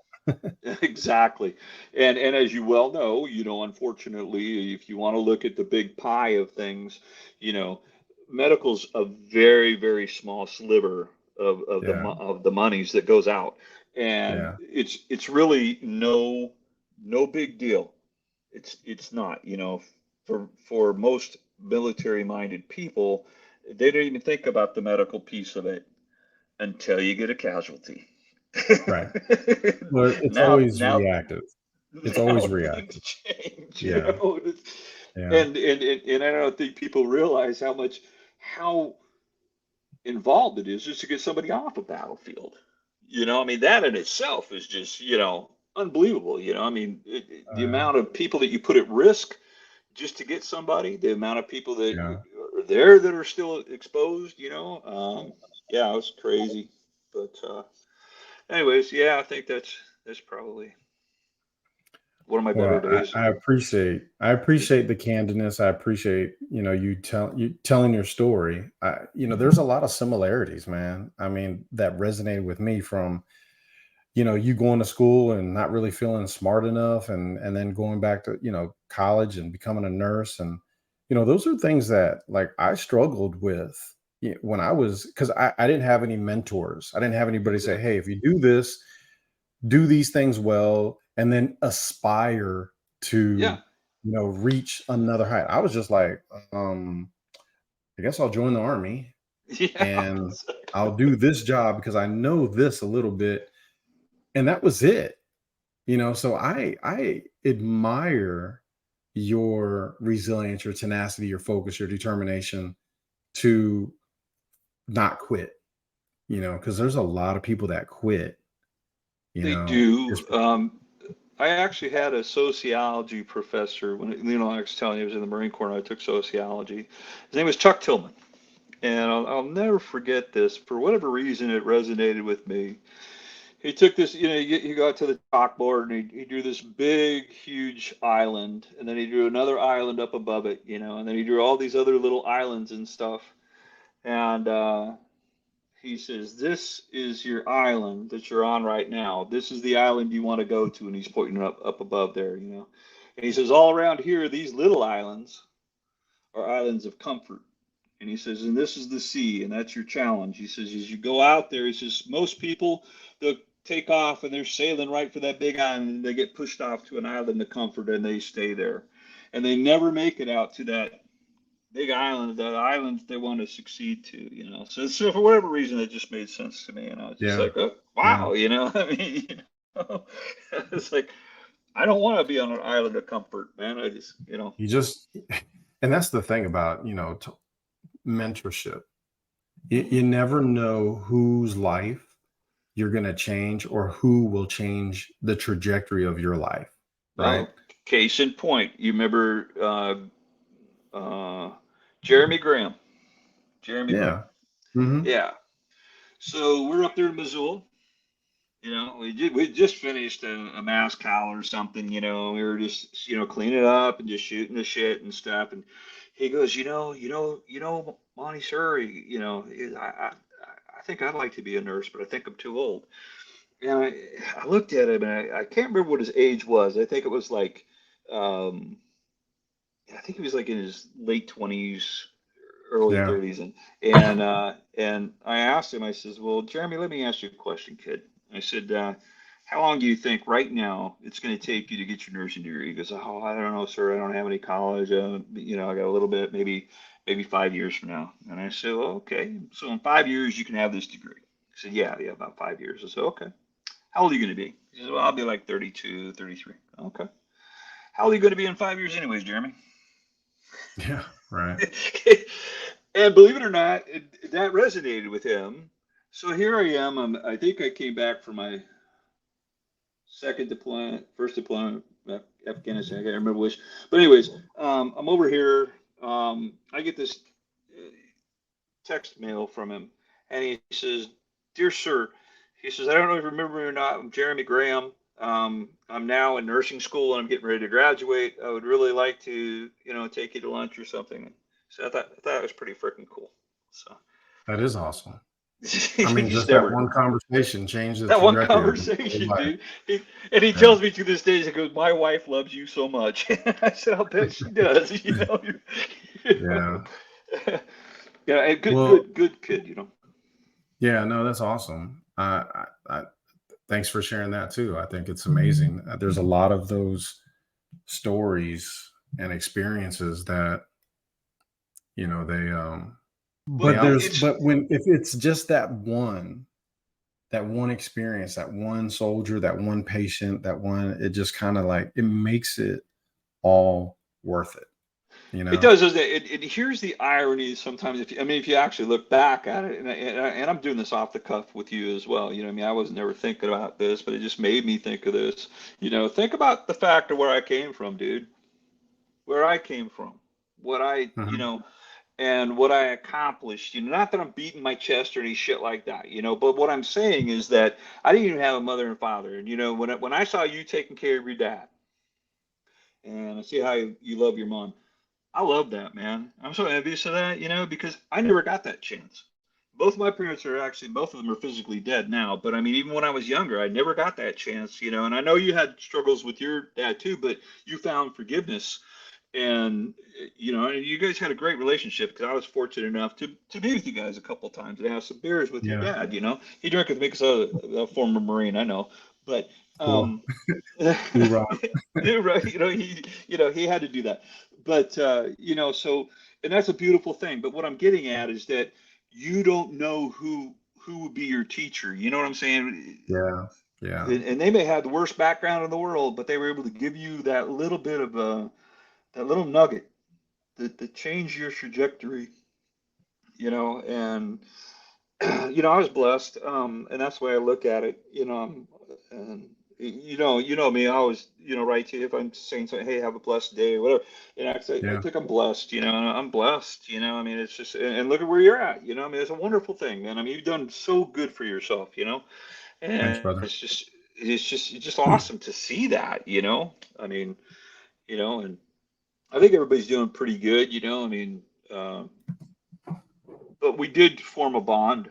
exactly, and as you well know, unfortunately, if you want to look at the big pie of things, you know, medical's a very, very small sliver yeah, of the monies that goes out, and yeah, it's really no big deal. It's not, for most military minded people, they don't even think about the medical piece of it until you get a casualty. right. Well, it's now always now reactive. It's now always things reactive. change, Yeah, yeah, and I don't think people realize how involved it is just to get somebody off a battlefield. I mean, that in itself is just, unbelievable. I mean, the yeah, amount of people that you put at risk just to get somebody, the amount of people that yeah. are there that are still exposed, yeah, it was crazy. But anyways, yeah, I think that's probably one of my better Well, days. I appreciate the candidness. I appreciate, you telling your story. There's a lot of similarities, man. I mean, that resonated with me from, you going to school and not really feeling smart enough, and then going back to, college and becoming a nurse. And, those are things that, like, I struggled with, when I was, because I didn't have any mentors. I didn't have anybody say, Exactly. hey, if you do this, do these things well, and then aspire Yeah. to, reach another height. I was just like, I guess I'll join the army Yeah. and Exactly. I'll do this job because I know this a little bit. And that was it. So I admire your resilience, your tenacity, your focus, your determination to not quit, because there's a lot of people that quit, They just do. I actually had a sociology professor when I was telling you I was in the Marine Corps and I took sociology. His name was Chuck Tillman, and I'll never forget this. For whatever reason, it resonated with me. He took this, he got to the chalkboard and he drew this big, huge island, and then he drew another island up above it, and then he drew all these other little islands and stuff. And he says, "This is your island that you're on right now. This is the island you want to go to." And he's pointing up above there, And he says, "All around here, these little islands are islands of comfort." And he says, "And this is the sea, and that's your challenge." He says, "As you go out there," he says, "most people, they'll take off and they're sailing right for that big island, and they get pushed off to an island of comfort and they stay there. And they never make it out to that big island, the islands they want to succeed to, So for whatever reason, it just made sense to me. And I was just yeah, like, oh, yeah. wow, I mean, know, it's like, I don't want to be on an island of comfort, man. I just, You just and that's the thing about, mentorship. You never know whose life you're going to change or who will change the trajectory of your life, right? Well, case in point, you remember uh, Jeremy Graham? Jeremy Graham. Yeah. Hmm. Yeah. So we're up there in Missoula. You know, we just finished a mass call or something. You know, we were just cleaning up and just shooting the shit and stuff. And he goes, Monty Surrey. I think I'd like to be a nurse, but I think I'm too old. And I looked at him and I can't remember what his age was. I think it was like, um, I think he was like in his late 20s, early Yeah. 30s. And I asked him, I says, well, Jeremy, let me ask you a question, kid. I said, how long do you think right now it's going to take you to get your nursing degree? He goes, oh, I don't know, sir. I don't have any college. I got a little bit, maybe 5 years from now. And I said, well, okay. So in 5 years, you can have this degree. He said, yeah, about 5 years. I said, okay. How old are you going to be? He said, well, I'll be like 32, 33. Okay. How old are you going to be in 5 years anyways, Jeremy? Yeah. Right. And believe it or not, that resonated with him. So here I am. I think I came back from my second deployment, first deployment, Afghanistan. I can't remember which. But anyways, I'm over here. I get this text mail from him, and he says, "Dear sir," he says, "I don't know if you remember me or not. I'm Jeremy Graham. I'm now in nursing school and I'm getting ready to graduate. I would really like to, take you to lunch or something." So I thought it was pretty freaking cool. So That is awesome. I you mean, just just that never one conversation changed the that one trajectory of your conversation, life. dude. And he Yeah. tells me to this day, he goes, "My wife loves you so much." I said, "I'll bet she does." You Yeah. know. Yeah, and good, Well, good, good kid. You know. yeah, no, that's awesome. Thanks for sharing that too. I think it's amazing. There's a lot of those stories and experiences that, Well, but it, there's, it's but when, if it's just that one experience, that one soldier, that one patient, that one, it just kind of like, it makes it all worth it, you It know? does, doesn't it? Here's the irony sometimes. If you actually look back at it, and I'm doing this off the cuff with you as well. I was never thinking about this, but it just made me think of this. Think about the fact of where I came from, dude. Where I came from, what I, Mhm. and what I accomplished. Not that I'm beating my chest or any shit like that. But what I'm saying is that I didn't even have a mother and father. And when I saw you taking care of your dad, and I see how you love your mom. I love that, man. I'm so envious of that, because I never got that chance. Both my parents are actually, both of them are physically dead now. But I mean, even when I was younger, I never got that chance, And I know you had struggles with your dad too, but you found forgiveness. And, and you guys had a great relationship because I was fortunate enough to be with you guys a couple times and have some beers with your Yeah. dad, He drank with me because I was a former Marine, I know. But, Cool. um, Hoorah. right, he had to do that. But so and that's a beautiful thing. But what I'm getting at is that you don't know who would be your teacher. You know what I'm saying? Yeah. Yeah. And they may have the worst background in the world, but they were able to give you that little bit of that little nugget that changed your trajectory. And I was blessed, and that's the way I look at it. And you know me. I always, write to you if I'm saying something. Hey, have a blessed day, or whatever. I say, I Yeah. think I'm blessed. And I'm blessed. I mean, it's just, and look at where you're at. I mean, it's a wonderful thing, man. I mean, you've done so good for yourself. Thanks, And brother. it's just awesome to see that. I mean, and I think everybody's doing pretty good. I mean, but we did form a bond.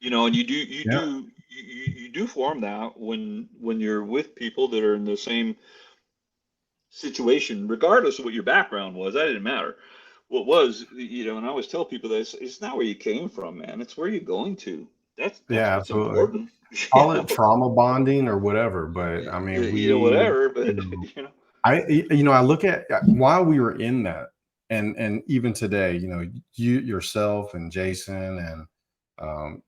And Yeah. you do form that when you're with people that are in the same situation, regardless of what your background was. That didn't matter. What was, and I always tell people this: it's not where you came from, man. It's where you're going to. That's Yeah, what's absolutely. important. Call it trauma bonding or whatever, but I mean, Whatever. you But know, I look at while we were in that, and even today, you yourself and Jason and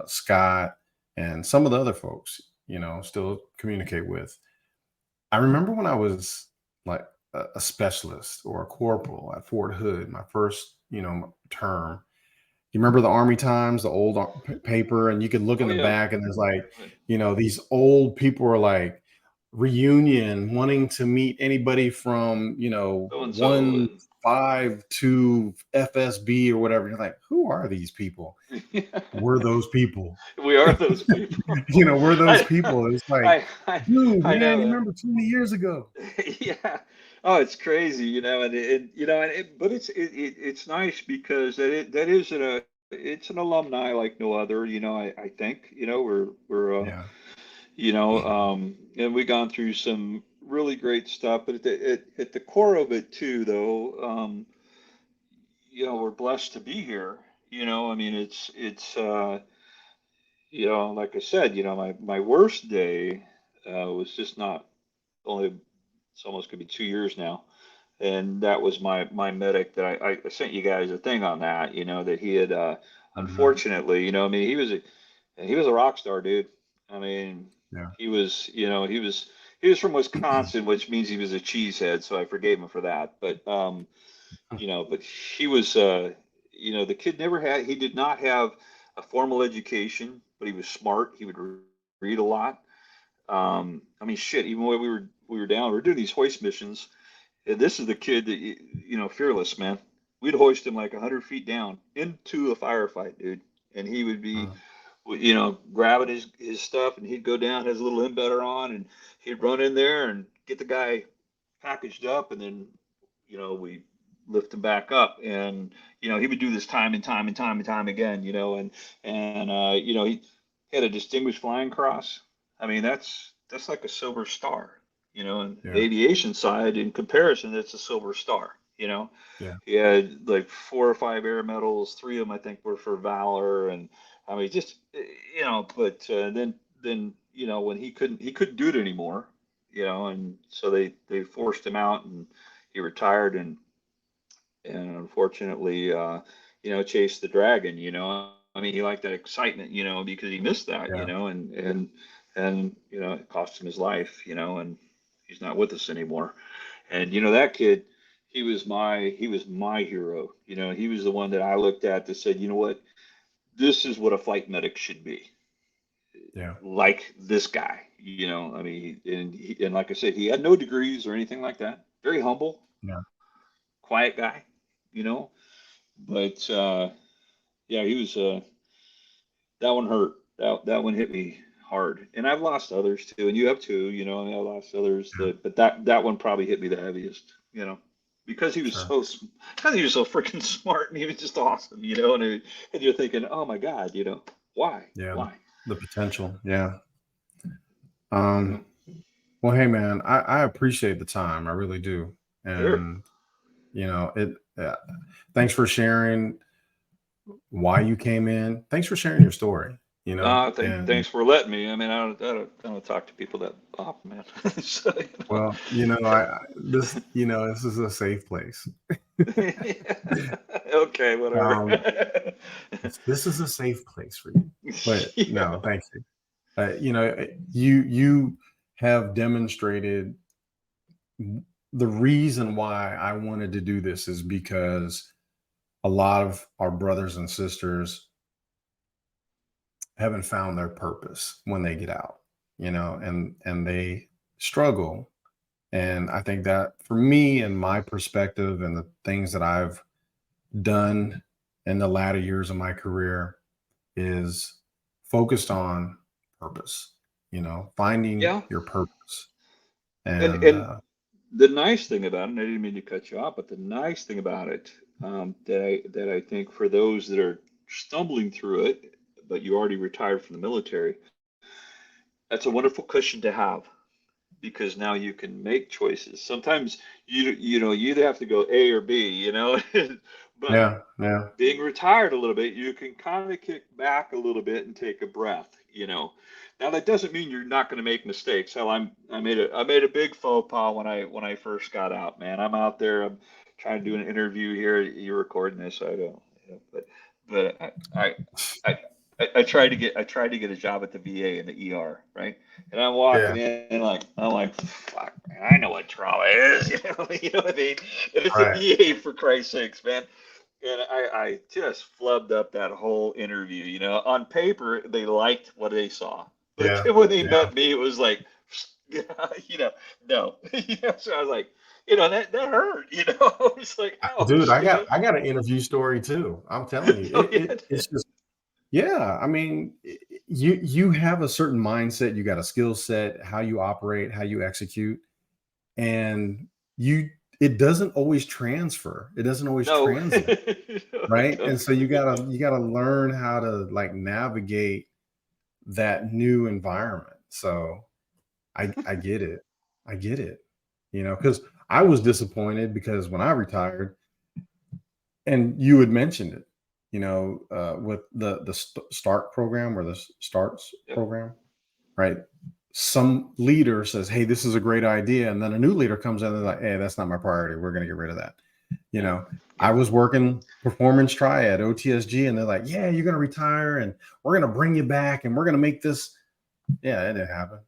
Scott and some of the other folks, still communicate with. I remember when I was like a specialist or a corporal at Fort Hood, my first, term, You remember the Army Times, the old paper, and you could look in Oh the yeah. back, and there's like, these old people are like reunion, wanting to meet anybody from, So and so, 152 FSB or whatever. You're like, who are these people? and We're those people. we are those people. We're those I, people. It's like, I, I, dude, I man, know, you man. remember 20 years ago? Yeah. Oh, it's crazy, but it's nice because that is it's an alumni like no other, I think, Yeah. and we gone through some really great stuff, but at the core of it too, though, we're blessed to be here. I mean, like I said, my worst day was just not only, it's almost gonna be 2 years now, and that was my medic that I sent you guys a thing on that, that he had Mhm. unfortunately, I mean, he was a rock star, dude. I mean, Yeah. he was from Wisconsin, which means he was a cheesehead, so I forgave him for that. But he was, the kid he did not have a formal education, but he was smart. He would read a lot. I mean, shit. Even when we were down, we were doing these hoist missions, and this is the kid that fearless man. We'd hoist him like 100 feet down into a firefight, dude, and he would be, Mhm. grabbing his stuff, and he'd go down, his little embedder on, and he'd run in there and get the guy packaged up, and then we lift him back up, and he would do this time and time and time and time again, and he had a distinguished flying cross. I mean, that's like a silver star, and the Yeah. aviation side in comparison, it's a silver star. Yeah. He had like 4 or 5 air medals. 3 of them I think were for valor, and I mean, just but then when he couldn't do it anymore, and so they forced him out, and he retired, and unfortunately, chased the dragon. I mean, he liked that excitement, because he missed that, Yeah. and it cost him his life, and he's not with us anymore. And that kid, he was my hero. He was the one that I looked at that said, you know what, this is what a flight medic should be, Yeah. like this guy. I mean, and like I said, he had no degrees or anything like that. Very humble, Yeah. quiet guy, you know. But yeah, he was. That one hurt. That one hit me hard. And I've lost others too, and you have too. I mean, I lost others Yeah. but that one probably hit me the heaviest. Because he was Sure. because he was so freaking smart, and he was just awesome. And you're thinking, oh my God, why, Yeah. why, The potential. Yeah. you know? Well, hey man, I appreciate the time. I really do. Sure. And it thanks for sharing why you came in. Thanks for sharing your story, and Thanks for letting me. I mean, I don't talk to people that often, man. So, well, this is a safe place. Okay, whatever. Um, this is a safe place for you. But Yeah. no, thank you. You have demonstrated the reason why I wanted to do this is because a lot of our brothers and sisters haven't found their purpose when they get out, and they struggle. And I think that for me and my perspective and the things that I've done in the latter years of my career is focused on purpose, finding Yeah. your purpose. And And and the nice thing about it, and I didn't mean to cut you off, but the nice thing about it, that I think for those that are stumbling through it, but you already retired from the military, that's a wonderful cushion to have, because now you can make choices. Sometimes you either have to go A or B, but yeah, yeah, being retired a little bit, you can kind of kick back a little bit and take a breath. Now that doesn't mean you're not going to make mistakes. Hell, I made a big faux pas when I first got out, man. I'm out there, I'm trying to do an interview here. You're recording this, so I don't, but I tried to get a job at the VA in the ER, right? And I'm walking yeah, in and I'm like, fuck, man, I know what trauma is, you know what I mean? And it's the right, VA, for Christ's sakes, man. And I just flubbed up that whole interview. You know, on paper they liked what they saw, but Yeah. then when they Yeah. met me, it was like, you know, no. You know, so I was like, you know, that hurt. You know, it's like, Dude, ouch. You know, I got an interview story too. I'm telling you, oh yeah, it's just yeah. I mean, you have a certain mindset, you got a skill set, how you operate, how you execute, and you it doesn't always transfer. It doesn't always no, translate, no, it right? And so doesn't. you gotta learn how to like navigate that new environment. So I get it. I get it. You know, because I was disappointed because when I retired, and you had mentioned it, you know, with the start program or the starts Yep. program, right? Some leader says, "Hey, this is a great idea," and then a new leader comes in and they're like, "Hey, that's not my priority. We're going to get rid of that." You Yep. know, I Yep. was working performance triad OTSG, and they're like, "Yeah, you're going to retire, and we're going to bring you back, and we're going to make this." Yeah, it didn't happen.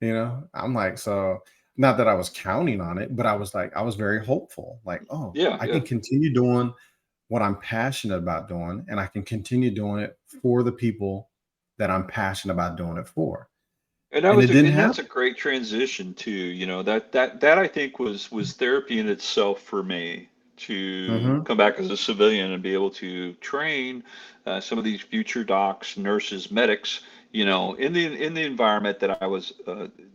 You know, I'm like, so not that I was counting on it, but I was like, I was very hopeful. Like, oh, Yeah. I Yeah. can continue doing what I'm passionate about doing, and I can continue doing it for the people that I'm passionate about doing it for. And And it didn't that's a happen. great transition too. You know, that I think was therapy in itself for me to Hmm. come back as a civilian and be able to train some of these future docs, nurses, medics, you know, in the environment that I was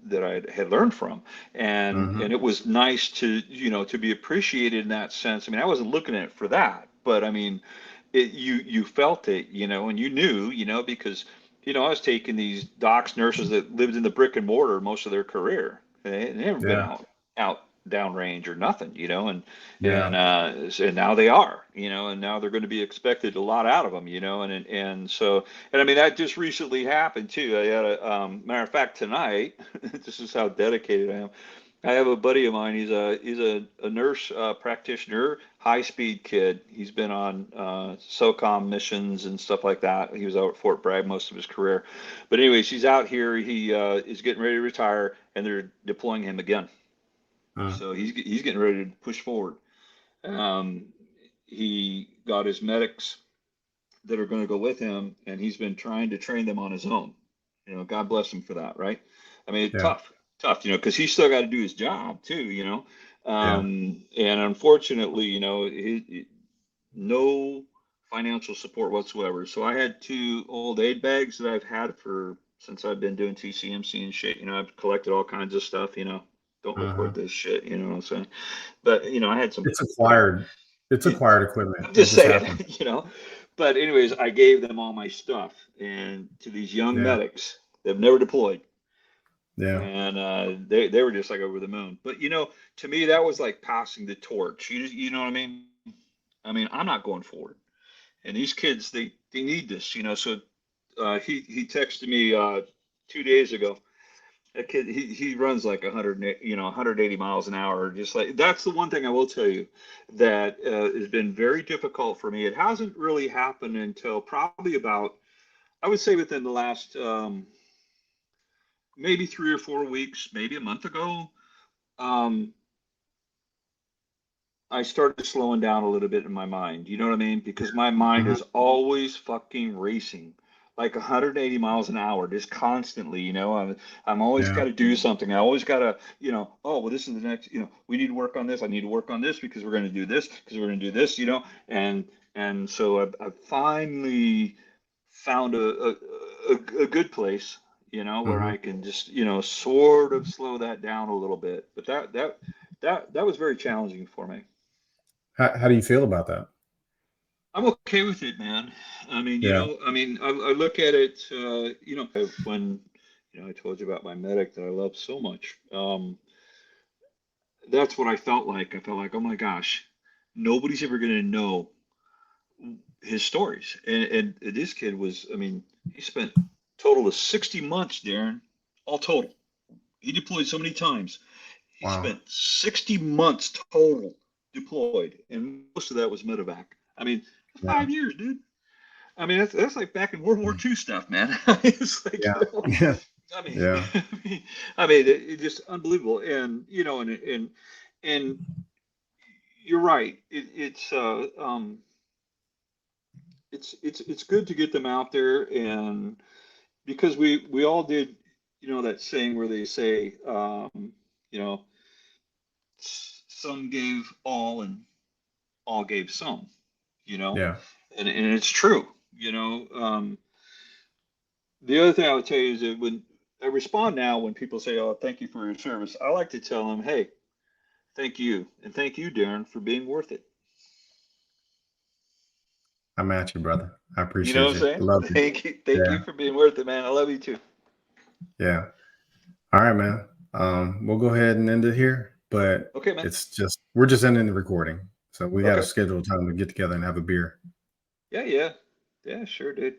that I had learned from, Hmm. and it was nice to, you know, to be appreciated in that sense. I mean, I wasn't looking at it for that, but I mean, you felt it, you know, and you knew, you know, because you know, I was taking these docs, nurses that lived in the brick and mortar most of their career. They had never been Yeah. out downrange or nothing, you know, Yeah. and now they are, you know, and now they're going to be expected a lot out of them, you know, and so and I mean that just recently happened too. I had a matter of fact tonight. This is how dedicated I am. I have a buddy of mine. He's a nurse practitioner, high speed kid. He's been on SOCOM missions and stuff like that. He was out at Fort Bragg most of his career. But anyways, he's out here. He is getting ready to retire, and they're deploying him again. Mm. So he's getting ready to push forward. Um, he got his medics that are going to go with him, and he's been trying to train them on his own. You know, God bless him for that, right? I mean, Yeah. tough, you know, because he's still got to do his job too, you know. Yeah. And unfortunately, you know, no financial support whatsoever. So I had two old aid bags that I've had for since I've been doing TCMC and shit. You know, I've collected all kinds of stuff. You know, don't report Hmm. this shit. You know what I'm saying? But you know, I had some. It's acquired. It's It, acquired equipment. I'm It just just saying, happened. you know. But anyways, I gave them all my stuff and to these young Yeah. medics. They've never deployed, Yeah. and they were just like over the moon. But you know, to me, that was like passing the torch. You know what I mean? I mean, I'm not going forward, and these kids they need this, you know. So he texted me 2 days ago. That kid he runs like 100, you know, 180 miles an hour. Just like that's the one thing I will tell you that has been very difficult for me. It hasn't really happened until probably about, I would say, within the last maybe 3 or 4 weeks, maybe a month ago. Um, I started slowing down a little bit in my mind. You know what I mean? Because my mind Hmm. is always fucking racing, like 180 miles an hour, just constantly. You know, I'm always Yeah. got to do something. I always got to, you know, oh well, this is the next. You know, we need to work on this. I need to work on this because we're going to do this because we're going to do this. You know, and so I've finally found a good place. You know, where Hmm. I can just, you know, sort of slow that down a little bit. But that was very challenging for me. How do you feel about that? I'm okay with it, man. I mean, you Yeah. know, I mean, I look at it, you know, when, you know, I told you about my medic that I love so much. That's what I felt like. I felt like, oh my gosh, nobody's ever going to know his stories. And this kid was, I mean, he spent total of 60 months, Darren, all total. He deployed so many times. He Wow. spent 60 months total deployed, and most of that was medevac. I mean, Yeah. 5 years, dude. I mean, that's like back in World War II stuff, man. It's like, Yeah. you know, Yeah. I mean, Yeah. it just unbelievable. And you know, and you're right. It's it's good to get them out there, and because we all did, that saying where they say, you know, some gave all and all gave some, you know, Yeah. and it's true, The other thing I would tell you is that when I respond now when people say, "Oh, thank you for your service," I like to tell them, "Hey, thank you, and thank you, Darren, for being worth it." I'm at you, brother. I You know appreciate what I'm you. saying? Love you. Thank Yeah. you for being worth it, man. I love you too. Yeah. All right, man. We'll go ahead and end it here, but Okay, man. we're just ending the recording. So we got to Okay. schedule time to get together and have a beer. Yeah, yeah, yeah. Sure, dude.